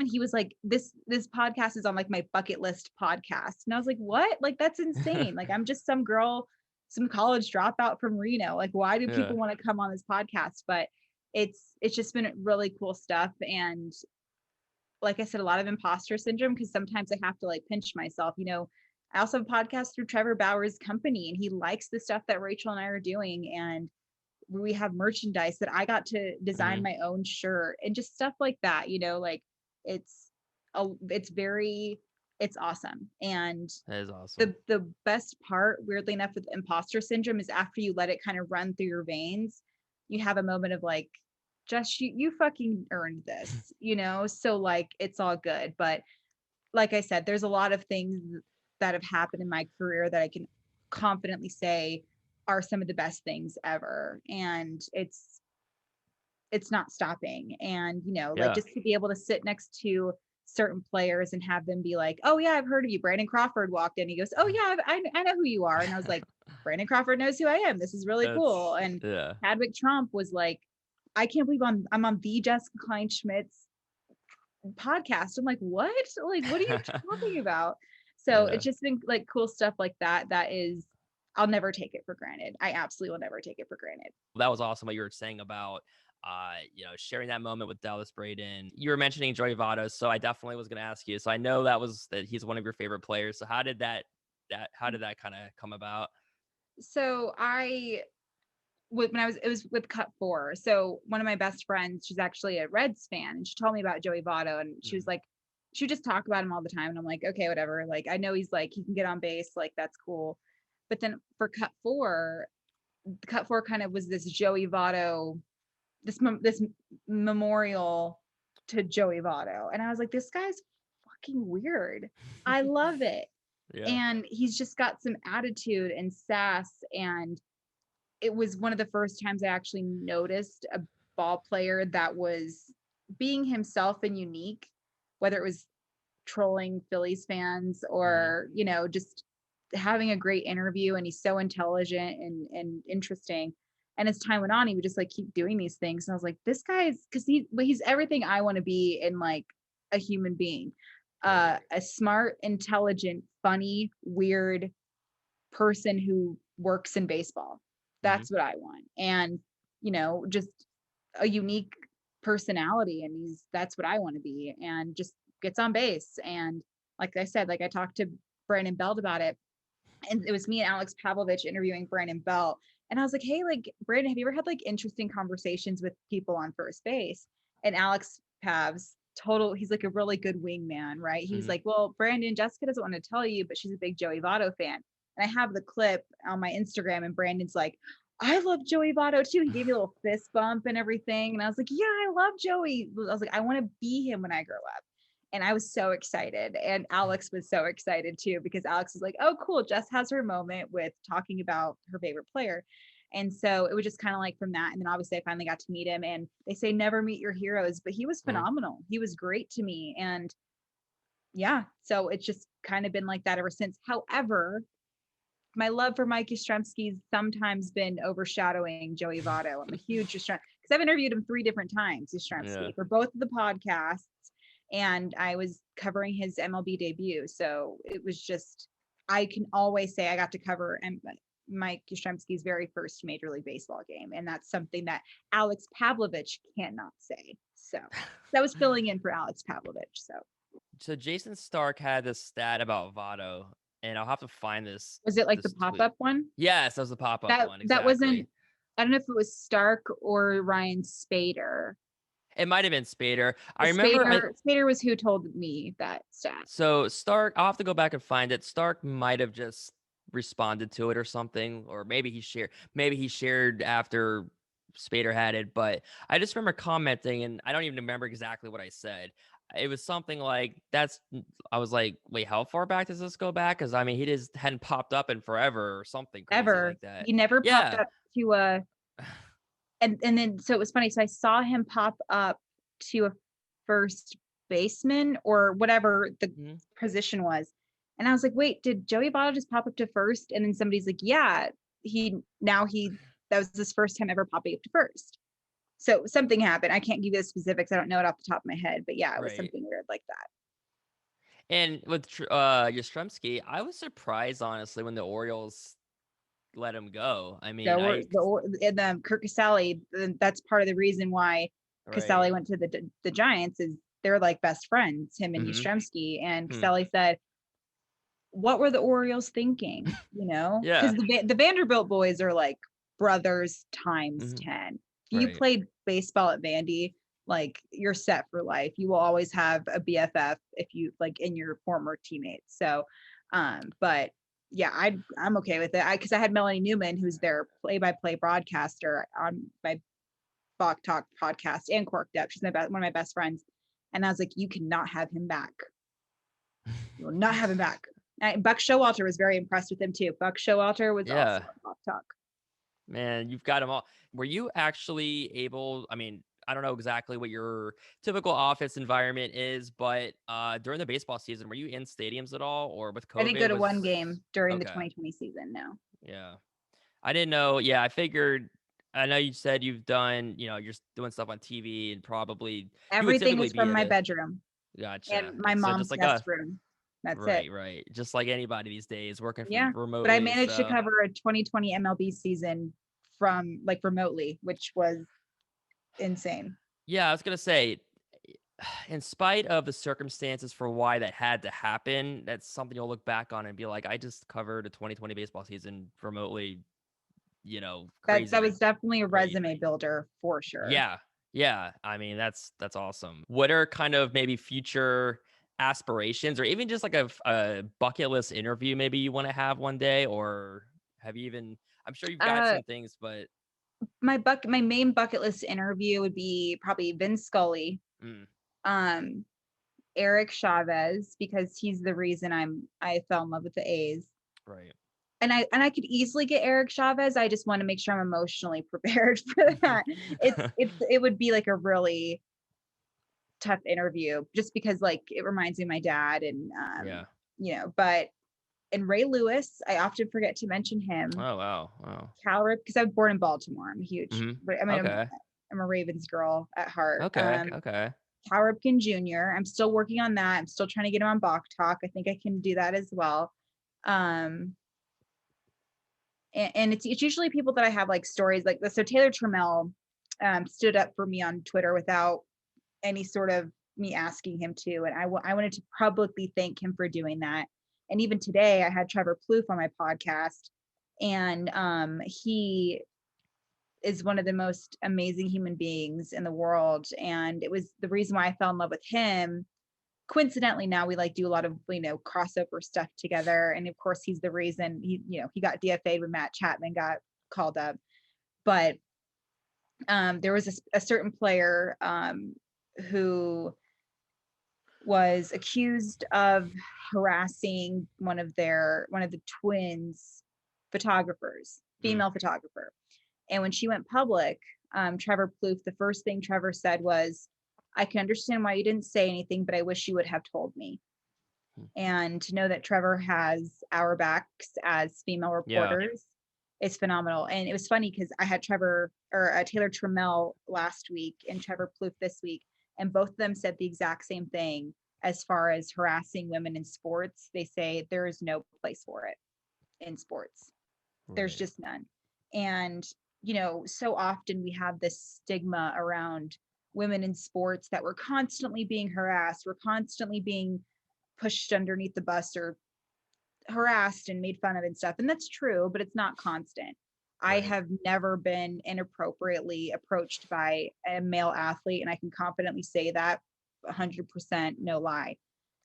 [SPEAKER 2] he was like, this podcast is on like my bucket list podcast. And I was like, what? Like, that's insane. Like, I'm just some girl, some college dropout from Reno. Like, why do
[SPEAKER 1] Yeah.
[SPEAKER 2] people want to come on this podcast? But it's just been really cool stuff. And like I said, a lot of imposter syndrome because sometimes I have to like pinch myself. You know, I also have a podcast through Trevor Bauer's company, and he likes the stuff that Rachel and I are doing. And we have merchandise that I got to design my own shirt and just stuff like that. You know, like it's it's awesome. And
[SPEAKER 1] That is awesome.
[SPEAKER 2] the best part, weirdly enough, with imposter syndrome is after you let it kind of run through your veins, you have a moment of like, just you fucking earned this, you know? So like it's all good. But like I said, there's a lot of things that have happened in my career that I can confidently say are some of the best things ever. And it's not stopping. And, you know, like
[SPEAKER 1] Yeah.
[SPEAKER 2] just to be able to sit next to certain players and have them be like, oh yeah, I've heard of you. Brandon Crawford walked in. He goes, oh yeah, I know who you are. And I was like, Brandon Crawford knows who I am. This is really cool. And
[SPEAKER 1] Yeah.
[SPEAKER 2] Chadwick Trump was like, I can't believe I'm on the Jessica Kleinschmidt's podcast. I'm like, what? Like, what are you talking about? So
[SPEAKER 1] Yeah.
[SPEAKER 2] it's just been like cool stuff like that. That is, I'll never take it for granted. I absolutely will never take it for granted.
[SPEAKER 1] That was awesome what you were saying about sharing that moment with Dallas Braden. You were mentioning Joey Votto, so I definitely was gonna ask you. So I know that he's one of your favorite players. So how did that kind of come about?
[SPEAKER 2] So when I was, it was with Cut Four. So one of my best friends, she's actually a Reds fan, and she told me about Joey Votto, and she was like, she would just talk about him all the time, and I'm like, okay, whatever. Like I know he's like he can get on base, like that's cool. But then for Cut Four kind of was this Joey Votto, this memorial to Joey Votto, and I was like, this guy's fucking weird. I love it,
[SPEAKER 1] Yeah.
[SPEAKER 2] and he's just got some attitude and sass, and it was one of the first times I actually noticed a ball player that was being himself and unique, whether it was trolling Phillies fans or, you know, just having a great interview. And he's so intelligent and interesting. And as time went on, he would just like keep doing these things. And I was like, this guy's because he's everything I want to be in like a human being. A smart, intelligent, funny, weird person who works in baseball. That's what I want. And, you know, just a unique personality. And that's what I want to be. And just gets on base. And like I said, like I talked to Brandon Belt about it. And it was me and Alex Pavlovich interviewing Brandon Belt. And I was like, hey, like, Brandon, have you ever had like interesting conversations with people on first base? And Alex Pavs, he's like a really good wingman, right? He was like, well, Brandon, Jessica doesn't want to tell you, but she's a big Joey Votto fan. And I have the clip on my Instagram, and Brandon's like, I love Joey Votto too. He gave me a little fist bump and everything. And I was like, yeah, I love Joey. I was like, I want to be him when I grow up. And I was so excited. And Alex was so excited too, because Alex was like, oh, cool. Jess has her moment with talking about her favorite player. And so it was just kind of like from that. And then obviously I finally got to meet him, and they say never meet your heroes, but he was phenomenal. He was great to me. And yeah, so it's just kind of been like that ever since. However, my love for Mike Yastrzemski's sometimes been overshadowing Joey Votto. I'm a huge Yastrzemski because I've interviewed him 3 different times, Yastrzemski, for both of the podcasts. And I was covering his MLB debut. So it was just, I can always say I got to cover Mike Yastrzemski's very first Major League Baseball game. And that's something that Alex Pavlovich cannot say. So that was filling in for Alex Pavlovich.
[SPEAKER 1] So Jason Stark had this stat about Votto, and I'll have to find this.
[SPEAKER 2] Was it like the
[SPEAKER 1] this tweet.
[SPEAKER 2] pop-up one?
[SPEAKER 1] Yes, that was the pop-up one. Exactly.
[SPEAKER 2] That wasn't, I don't know if it was Stark or Ryan Spader.
[SPEAKER 1] It might have been Spader. I remember
[SPEAKER 2] Spader was who told me that stat.
[SPEAKER 1] So Stark, I'll have to go back and find it. Stark might have just responded to it or something, or maybe he shared after Spader had it, but I just remember commenting, and I don't even remember exactly what I said. It was something like, I was like, wait, how far back does this go back? Because I mean, he just hadn't popped up in forever or something crazy
[SPEAKER 2] Ever.
[SPEAKER 1] like that.
[SPEAKER 2] He never popped
[SPEAKER 1] Yeah.
[SPEAKER 2] up to a and then so it was funny. So I saw him pop up to a first baseman or whatever the
[SPEAKER 1] Mhm.
[SPEAKER 2] position was. And I was like, wait, did Joey Votto just pop up to first? And then somebody's like, yeah, he that was his first time ever popping up to first. So something happened. I can't give you the specifics. I don't know it off the top of my head, but yeah, it was
[SPEAKER 1] Right.
[SPEAKER 2] something weird like that.
[SPEAKER 1] And with Yastrzemski, I was surprised honestly when the Orioles let him go. I mean,
[SPEAKER 2] And Kirk Casale, that's part of the reason why
[SPEAKER 1] right.
[SPEAKER 2] Casale went to the Giants is they're like best friends, him and
[SPEAKER 1] Mhm.
[SPEAKER 2] Yastrzemski. And
[SPEAKER 1] Hmm.
[SPEAKER 2] Casale said, "What were the Orioles thinking?"
[SPEAKER 1] Yeah.
[SPEAKER 2] Because the Vanderbilt boys are like brothers times
[SPEAKER 1] Mhm.
[SPEAKER 2] 10. If you
[SPEAKER 1] Right.
[SPEAKER 2] played baseball at Vandy, like you're set for life. You will always have a BFF if you like in your former teammates. So, but yeah, I'm okay with it. Because I had Melanie Newman, who's their play-by-play broadcaster on my Bach Talk podcast, and Corked Up. She's one of my best friends, and I was like, you cannot have him back. You will not have him back. Buck Showalter was very impressed with him too. Buck Showalter was also
[SPEAKER 1] Yeah.
[SPEAKER 2] on Bach Talk.
[SPEAKER 1] Man, you've got them all. Were you actually able, I mean, I don't know exactly what your typical office environment is, but during the baseball season, were you in stadiums at all, or with
[SPEAKER 2] I didn't go
[SPEAKER 1] COVID
[SPEAKER 2] to one
[SPEAKER 1] was
[SPEAKER 2] game during the
[SPEAKER 1] okay.
[SPEAKER 2] 2020 season. No,
[SPEAKER 1] Yeah. I didn't know. Yeah, I figured. I know you said you've done, you're doing stuff on TV and probably you would
[SPEAKER 2] everything
[SPEAKER 1] typically
[SPEAKER 2] was
[SPEAKER 1] be
[SPEAKER 2] from
[SPEAKER 1] at
[SPEAKER 2] my
[SPEAKER 1] a
[SPEAKER 2] bedroom
[SPEAKER 1] gotcha.
[SPEAKER 2] and my
[SPEAKER 1] So just
[SPEAKER 2] mom's
[SPEAKER 1] like
[SPEAKER 2] guest
[SPEAKER 1] us.
[SPEAKER 2] room. That's it.
[SPEAKER 1] Right, right. Just like anybody these days working from
[SPEAKER 2] Yeah, but I
[SPEAKER 1] remotely.
[SPEAKER 2] managed to
[SPEAKER 1] So
[SPEAKER 2] cover a 2020 MLB season from like remotely, which was insane.
[SPEAKER 1] yeah, I was gonna say, in spite of the circumstances for why that had to happen, that's something you'll look back on and be like, I just covered a 2020 baseball season remotely,
[SPEAKER 2] That
[SPEAKER 1] crazy
[SPEAKER 2] was definitely a
[SPEAKER 1] great.
[SPEAKER 2] resume builder for sure.
[SPEAKER 1] Yeah. Yeah. I mean, that's awesome. What are kind of maybe future aspirations or even just like a bucket list interview maybe you want to have one day? Or have you even, I'm sure you've got
[SPEAKER 2] Uh,
[SPEAKER 1] some things, but
[SPEAKER 2] my main bucket list interview would be probably Vince Scully,
[SPEAKER 1] mm,
[SPEAKER 2] um, Eric Chavez, because he's the reason I fell in love with the A's.
[SPEAKER 1] right.
[SPEAKER 2] And I could easily get Eric Chavez. I just want to make sure I'm emotionally prepared for that. It would be like a really tough interview just because like it reminds me of my dad and
[SPEAKER 1] Yeah.
[SPEAKER 2] but and Ray Lewis, I often forget to mention him.
[SPEAKER 1] Oh, wow. Wow.
[SPEAKER 2] Cal Rip, because I was born in Baltimore. I'm a huge,
[SPEAKER 1] Hmm.
[SPEAKER 2] I mean,
[SPEAKER 1] Okay.
[SPEAKER 2] I'm a Ravens girl at heart.
[SPEAKER 1] Okay. Okay.
[SPEAKER 2] Cal Ripken Jr. I'm still working on that. I'm still trying to get him on Bach Talk. I think I can do that as well. Um, and it's usually people that I have like stories like this. So Taylor Trammell stood up for me on Twitter without any sort of me asking him to, and I wanted to publicly thank him for doing that. And even today, I had Trevor Plouffe on my podcast, and he is one of the most amazing human beings in the world, and it was the reason why I fell in love with him. Coincidentally, now we like do a lot of crossover stuff together, and of course he's the reason he got DFA'd when Matt Chapman got called up. But there was a certain player who was accused of harassing one of the twins photographers,
[SPEAKER 1] Mm,
[SPEAKER 2] female photographer. And when she went public, Trevor Plouffe, the first thing Trevor said was, I can understand why you didn't say anything, but I wish you would have told me.
[SPEAKER 1] mm.
[SPEAKER 2] And to know that Trevor has our backs as female
[SPEAKER 1] Yeah.
[SPEAKER 2] reporters is phenomenal. And it was funny because I had Taylor Trammell last week and Trevor Plouffe this week, and both of them said the exact same thing as far as harassing women in sports. They say there is no place for it in sports. There's
[SPEAKER 1] Right.
[SPEAKER 2] just none. And, so often we have this stigma around women in sports that we're constantly being harassed. We're constantly being pushed underneath the bus or harassed and made fun of and stuff. And that's true, but it's not constant. I
[SPEAKER 1] Right.
[SPEAKER 2] have never been inappropriately approached by a male athlete, and I can confidently say that 100% no lie.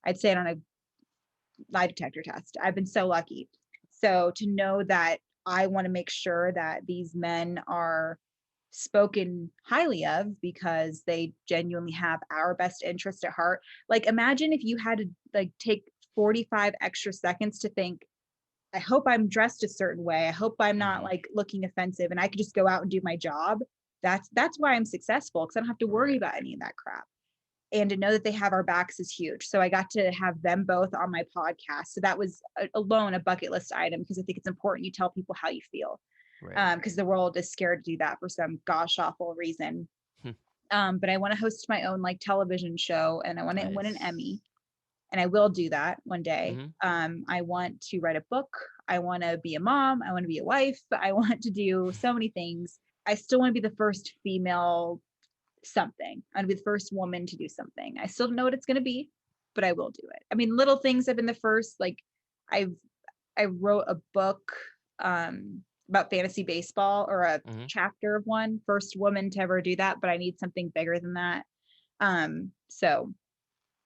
[SPEAKER 2] I'd say it on a lie detector test. I've been so lucky. So to know that I want to make sure that these men are spoken highly of because they genuinely have our best interest at heart. Like, imagine if you had to like take 45 extra seconds to think, I hope I'm dressed a certain way. I hope I'm not
[SPEAKER 1] Mhm.
[SPEAKER 2] like looking offensive and I could just go out and do my job. That's why I'm successful, because I don't have to worry
[SPEAKER 1] Right.
[SPEAKER 2] about any of that crap. And to know that they have our backs is huge. So I got to have them both on my podcast. So that was alone a bucket list item, because I think it's important you tell people how you feel,
[SPEAKER 1] Right.
[SPEAKER 2] because the world is scared to do that for some gosh awful reason.
[SPEAKER 1] Hmm.
[SPEAKER 2] But I want to host my own like television show, and I want to win an
[SPEAKER 1] Nice.
[SPEAKER 2] Emmy, and I will do that one day.
[SPEAKER 1] Mhm.
[SPEAKER 2] I want to write a book. I want to be a mom. I want to be a wife. I want to do so many things. I still want to be the first female something. I want to be the first woman to do something. I still don't know what it's going to be, but I will do it. I mean, little things have been the first. Like, I've I wrote a book about fantasy baseball, or a
[SPEAKER 1] Mhm.
[SPEAKER 2] chapter of one. First woman to ever do that, but I need something bigger than that. So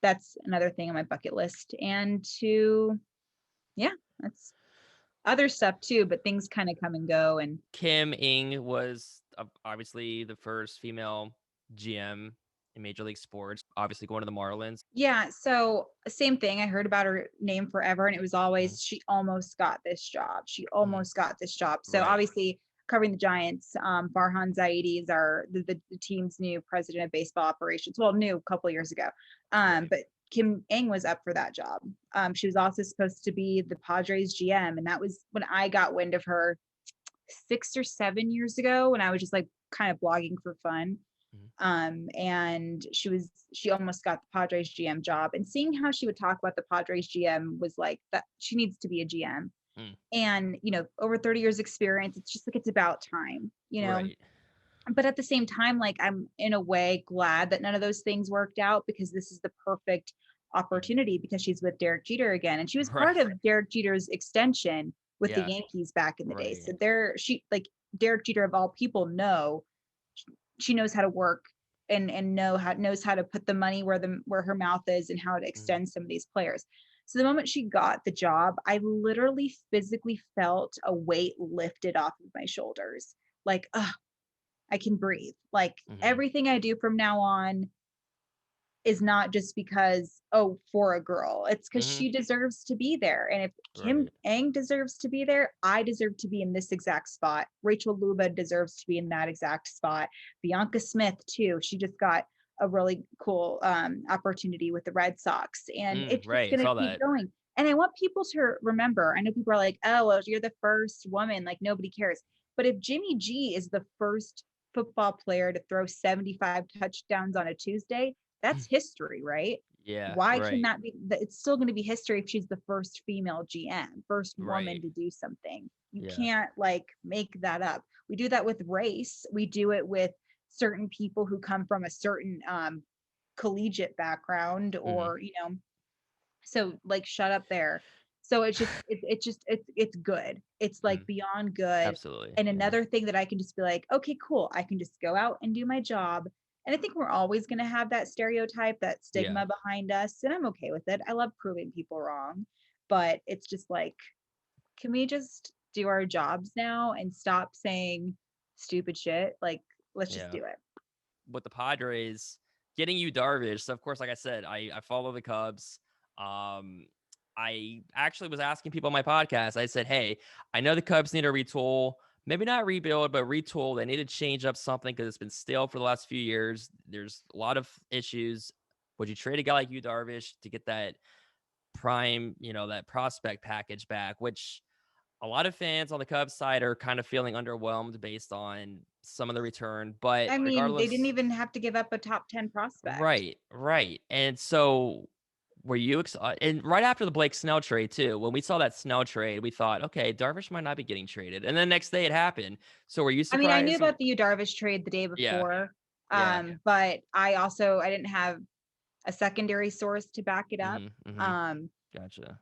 [SPEAKER 2] that's another thing on my bucket list. And to, yeah, that's other stuff too, but things kind of come and go. And
[SPEAKER 1] Kim Ng was obviously the first female GM in Major League Sports, obviously going to the Marlins.
[SPEAKER 2] yeah, so same thing. I heard about her name forever, and it was
[SPEAKER 1] Mhm.
[SPEAKER 2] always, she almost got this job. She
[SPEAKER 1] Mhm.
[SPEAKER 2] almost got this job. So
[SPEAKER 1] Right.
[SPEAKER 2] obviously, covering the Giants, Farhan Zaidi is the team's new president of baseball operations. Well, new a couple years ago.
[SPEAKER 1] Right.
[SPEAKER 2] But Kim Ng was up for that job. She was also supposed to be the Padres GM, and that was when I got wind of her 6 or 7 years ago, when I was just like kind of blogging for fun.
[SPEAKER 1] Mhm.
[SPEAKER 2] And she almost got the Padres GM job. And seeing how she would talk about the Padres GM was like, that she needs to be a GM.
[SPEAKER 1] Mm.
[SPEAKER 2] And over 30 years experience, it's just like it's about time.
[SPEAKER 1] Right.
[SPEAKER 2] But at the same time, like, I'm in a way glad that none of those things worked out, because this is the perfect
[SPEAKER 1] Mhm.
[SPEAKER 2] opportunity, because she's with Derek Jeter again, and she was part
[SPEAKER 1] Right.
[SPEAKER 2] of Derek Jeter's extension with the
[SPEAKER 1] Yeah.
[SPEAKER 2] Yankees back in the day.
[SPEAKER 1] Right.
[SPEAKER 2] So she like, Derek Jeter of all people she knows how to work, and knows how to put the money where her mouth is, and how to
[SPEAKER 1] Mhm.
[SPEAKER 2] extend some of these players. So the moment she got the job, I literally physically felt a weight lifted off of my shoulders. Like, I can breathe. Like,
[SPEAKER 1] Mhm.
[SPEAKER 2] everything I do from now on is not just because, oh, for a girl. It's because
[SPEAKER 1] Mhm.
[SPEAKER 2] she deserves to be there. And if Kim
[SPEAKER 1] Right.
[SPEAKER 2] Eng deserves to be there, I deserve to be in this exact spot. Rachel Luba deserves to be in that exact spot. Bianca Smith, too. She just got a really cool opportunity with the Red Sox. And
[SPEAKER 1] Mm.
[SPEAKER 2] it's just
[SPEAKER 1] Right.
[SPEAKER 2] going to
[SPEAKER 1] Saw
[SPEAKER 2] keep
[SPEAKER 1] that.
[SPEAKER 2] going. And I want people to remember, I know people are like, oh, well, you're the first woman. Like, nobody cares. But if Jimmy G is the first football player to throw 75 touchdowns on a Tuesday, that's history, right?
[SPEAKER 1] Yeah.
[SPEAKER 2] Why can
[SPEAKER 1] Right.
[SPEAKER 2] that be? It's still going to be history if she's the first female GM, first woman
[SPEAKER 1] Right.
[SPEAKER 2] to do something. You
[SPEAKER 1] Yeah.
[SPEAKER 2] can't like make that up. We do that with race. We do it with certain people who come from a certain collegiate background,
[SPEAKER 1] Mhm.
[SPEAKER 2] or so like, shut up there. So it's good. It's like
[SPEAKER 1] Mhm.
[SPEAKER 2] beyond good.
[SPEAKER 1] Absolutely.
[SPEAKER 2] And
[SPEAKER 1] Yeah.
[SPEAKER 2] another thing that I can just be like, okay, cool. I can just go out and do my job. And I think we're always going to have that stereotype, that
[SPEAKER 1] Yeah.
[SPEAKER 2] stigma behind us, and I'm okay with it. I love proving people wrong, but it's just like, can we just do our jobs now and stop saying stupid shit? Like, let's just
[SPEAKER 1] Yeah.
[SPEAKER 2] do it.
[SPEAKER 1] With the Padres getting you Darvish. So of course, like I said, I follow the Cubs. Um, I actually was asking people on my podcast. I said, hey, I know the Cubs need to retool, maybe not rebuild, but retool. They need to change up something because it's been stale for the last few years. There's a lot of issues. Would you trade a guy like you, Darvish, to get that prime, that prospect package back, which a lot of fans on the Cubs side are kind of feeling underwhelmed based on some of the return. But
[SPEAKER 2] I mean, they didn't
[SPEAKER 1] regardless,
[SPEAKER 2] even have to give up a top 10 prospect.
[SPEAKER 1] right, right. And so were you and right after the Blake Snell trade too, when we saw that Snell trade, we thought, okay, Darvish might not be getting traded. And then the next day it happened. So were you
[SPEAKER 2] I mean, I knew
[SPEAKER 1] surprised?
[SPEAKER 2] about the Yu Darvish trade the day
[SPEAKER 1] Yeah,
[SPEAKER 2] before,
[SPEAKER 1] yeah.
[SPEAKER 2] but I didn't have a secondary source to back it up.
[SPEAKER 1] Mhm, mhm.
[SPEAKER 2] Um,
[SPEAKER 1] Gotcha.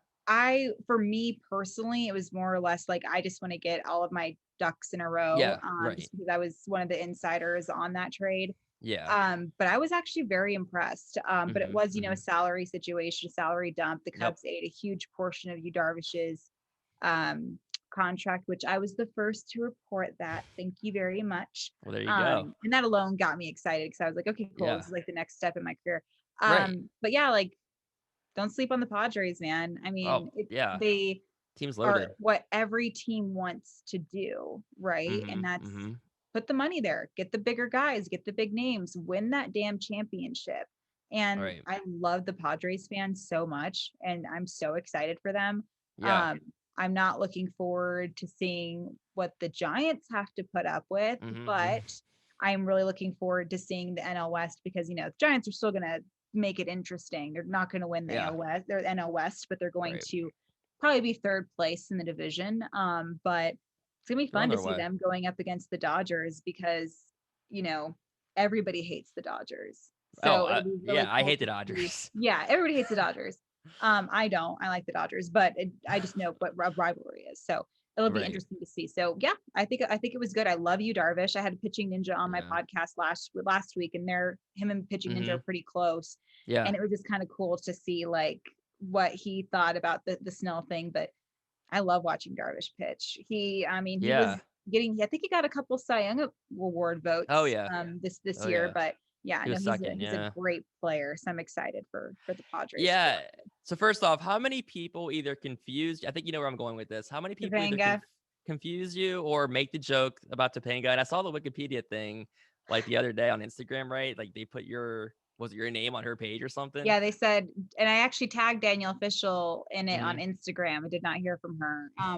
[SPEAKER 2] for me personally, it was more or less like, I just want to get all of my ducks in a row,
[SPEAKER 1] Yeah, right.
[SPEAKER 2] just because I was one of the insiders on that trade.
[SPEAKER 1] Yeah.
[SPEAKER 2] But I was actually very impressed. But it
[SPEAKER 1] Mhm,
[SPEAKER 2] was, a
[SPEAKER 1] mhm.
[SPEAKER 2] salary situation, salary dump. The
[SPEAKER 1] Yep.
[SPEAKER 2] Cubs ate a huge portion of Yu Darvish's um, contract, which I was the first to report that. Thank you very much.
[SPEAKER 1] Well, there you go.
[SPEAKER 2] And that alone got me excited because I was like, okay, cool.
[SPEAKER 1] Yeah.
[SPEAKER 2] This is like the next step in my career.
[SPEAKER 1] Right.
[SPEAKER 2] But yeah, like don't sleep on the Padres, man. I
[SPEAKER 1] Oh,
[SPEAKER 2] mean,
[SPEAKER 1] yeah.
[SPEAKER 2] they
[SPEAKER 1] Team's
[SPEAKER 2] are
[SPEAKER 1] loaded.
[SPEAKER 2] what every team wants to do, right? And
[SPEAKER 1] Mm-hmm.
[SPEAKER 2] that's
[SPEAKER 1] Mm-hmm.
[SPEAKER 2] put the money there, get the bigger guys, get the big names, win that damn championship.
[SPEAKER 1] All
[SPEAKER 2] And
[SPEAKER 1] right.
[SPEAKER 2] I love the Padres fans so much, and I'm so excited for them.
[SPEAKER 1] Yeah.
[SPEAKER 2] Um, I'm not looking forward to seeing what the Giants have to put up with,
[SPEAKER 1] Mm-hmm.
[SPEAKER 2] but I'm really looking forward to seeing the NL West because the Giants are still gonna make it interesting. They're not going to win the
[SPEAKER 1] Yeah.
[SPEAKER 2] AL West, they're NL West, but they're going
[SPEAKER 1] Right.
[SPEAKER 2] to probably be third place in the division. But it's gonna be
[SPEAKER 1] They're on
[SPEAKER 2] fun to
[SPEAKER 1] their
[SPEAKER 2] see
[SPEAKER 1] way.
[SPEAKER 2] them going up against the Dodgers because you know everybody hates the Dodgers.
[SPEAKER 1] Oh,
[SPEAKER 2] So it'll be really
[SPEAKER 1] yeah. I
[SPEAKER 2] cool
[SPEAKER 1] hate the
[SPEAKER 2] to see.
[SPEAKER 1] Dodgers.
[SPEAKER 2] Yeah, everybody hates the Dodgers. I don't. I like the Dodgers, but I just know what rivalry is. So it'll be
[SPEAKER 1] Right.
[SPEAKER 2] interesting to see. So yeah, I think it was good. I love you, Darvish. I had a Pitching Ninja on my
[SPEAKER 1] Yeah.
[SPEAKER 2] podcast last week, and him and Pitching Ninja
[SPEAKER 1] Mm-hmm.
[SPEAKER 2] are pretty close,
[SPEAKER 1] Yeah.
[SPEAKER 2] and it was just kind of cool to see like what he thought about the Snell thing. But I love watching Darvish pitch. I mean, he was
[SPEAKER 1] Yeah.
[SPEAKER 2] getting. I think he got a couple Cy Young Award
[SPEAKER 1] Oh,
[SPEAKER 2] votes
[SPEAKER 1] yeah.
[SPEAKER 2] this
[SPEAKER 1] Oh,
[SPEAKER 2] year,
[SPEAKER 1] yeah.
[SPEAKER 2] but yeah,
[SPEAKER 1] He
[SPEAKER 2] no,
[SPEAKER 1] was second.
[SPEAKER 2] he's a
[SPEAKER 1] Yeah.
[SPEAKER 2] great player. So I'm excited for the Padres to go.
[SPEAKER 1] Yeah. So first off, how many people either confused? I think you know where I'm going with this. How many people either
[SPEAKER 2] Topanga.
[SPEAKER 1] confuse you or make the joke about Topanga? And I saw the Wikipedia thing like the other day on Instagram, right? Like they put was it your name on her page or something?
[SPEAKER 2] Yeah, they said, and I actually tagged Danielle Official in it on
[SPEAKER 1] Mm-hmm.
[SPEAKER 2] Instagram. I did not hear from her. My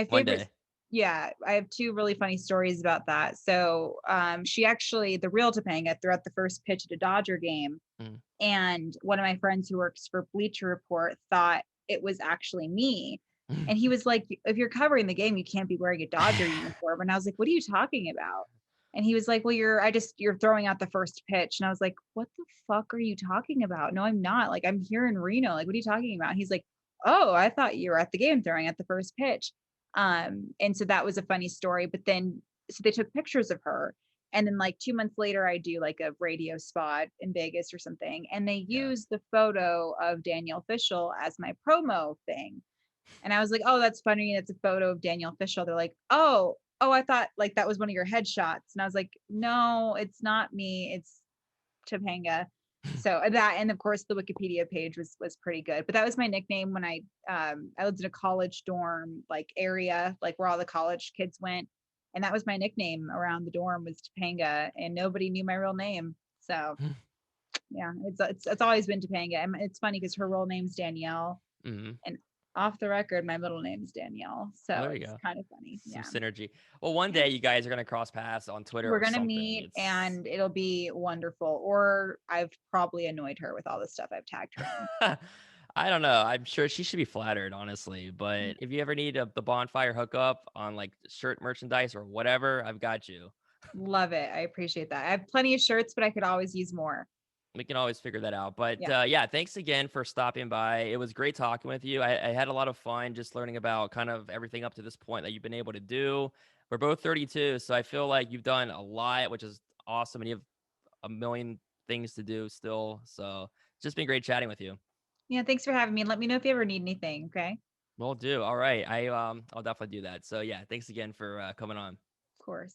[SPEAKER 1] One
[SPEAKER 2] favorite,
[SPEAKER 1] day.
[SPEAKER 2] yeah, I have two really funny stories about that. So, she actually, the real Topanga, threw out the first pitch at a Dodger game,
[SPEAKER 1] Mm.
[SPEAKER 2] and one of my friends who works for Bleacher Report thought it was actually me. And he was like, if you're covering the game, you can't be wearing a Dodger uniform. And I was like, what are you talking about? And he was like, well, you're throwing out the first pitch. And I was like, what the fuck are you talking about? No, I'm not. Like, I'm here in Reno. Like, what are you talking about? And he's like, oh, I thought you were at the game throwing out the first pitch. And so that was a funny story. But then, so they took pictures of her. And then like 2 months later, I do like a radio spot in Vegas or something. And they
[SPEAKER 1] Yeah.
[SPEAKER 2] used the photo of Danielle Fishel as my promo thing. And I was like, oh, that's funny. That's a photo of Danielle Fishel. They're like, oh, I thought like that was one of your headshots. And I was like, no, it's not me. It's Topanga. So and of course the Wikipedia page was pretty good. But that was my nickname when I lived in a college dorm like area, like where all the college kids went. And that was my nickname around the dorm was Topanga, and nobody knew my real name. So yeah, it's always been Topanga. And it's funny because her real name's Danielle.
[SPEAKER 1] Mm-hmm.
[SPEAKER 2] And off the record, my middle name is Danielle.
[SPEAKER 1] Well,
[SPEAKER 2] So
[SPEAKER 1] there you
[SPEAKER 2] it's
[SPEAKER 1] go.
[SPEAKER 2] kind of funny.
[SPEAKER 1] Some
[SPEAKER 2] Yeah.
[SPEAKER 1] synergy. Well, one
[SPEAKER 2] Yeah.
[SPEAKER 1] day you guys are gonna cross paths on Twitter
[SPEAKER 2] We're
[SPEAKER 1] or
[SPEAKER 2] going to
[SPEAKER 1] something.
[SPEAKER 2] meet and it'll be wonderful. Or I've probably annoyed her with all the stuff I've tagged her in.
[SPEAKER 1] I don't know. I'm sure she should be flattered, honestly.
[SPEAKER 2] Mm.
[SPEAKER 1] But if you ever need the bonfire hookup on like shirt merchandise or whatever, I've got you.
[SPEAKER 2] Love it. I appreciate that. I have plenty of shirts, but I could always use more.
[SPEAKER 1] We can always figure that out. But
[SPEAKER 2] Yeah.
[SPEAKER 1] yeah, thanks again for stopping by. It was great talking with you. I had a lot of fun just learning about kind of everything up to this point that you've been able to do. We're both 32, so I feel like you've done a lot, which is awesome, and you have a million things to do still. So it's just been great chatting with you.
[SPEAKER 2] Yeah. Thanks for having me. And let me know if you ever need anything. Okay.
[SPEAKER 1] Will do. All right. I'll definitely do that. So yeah, thanks again for coming on.
[SPEAKER 2] Of course.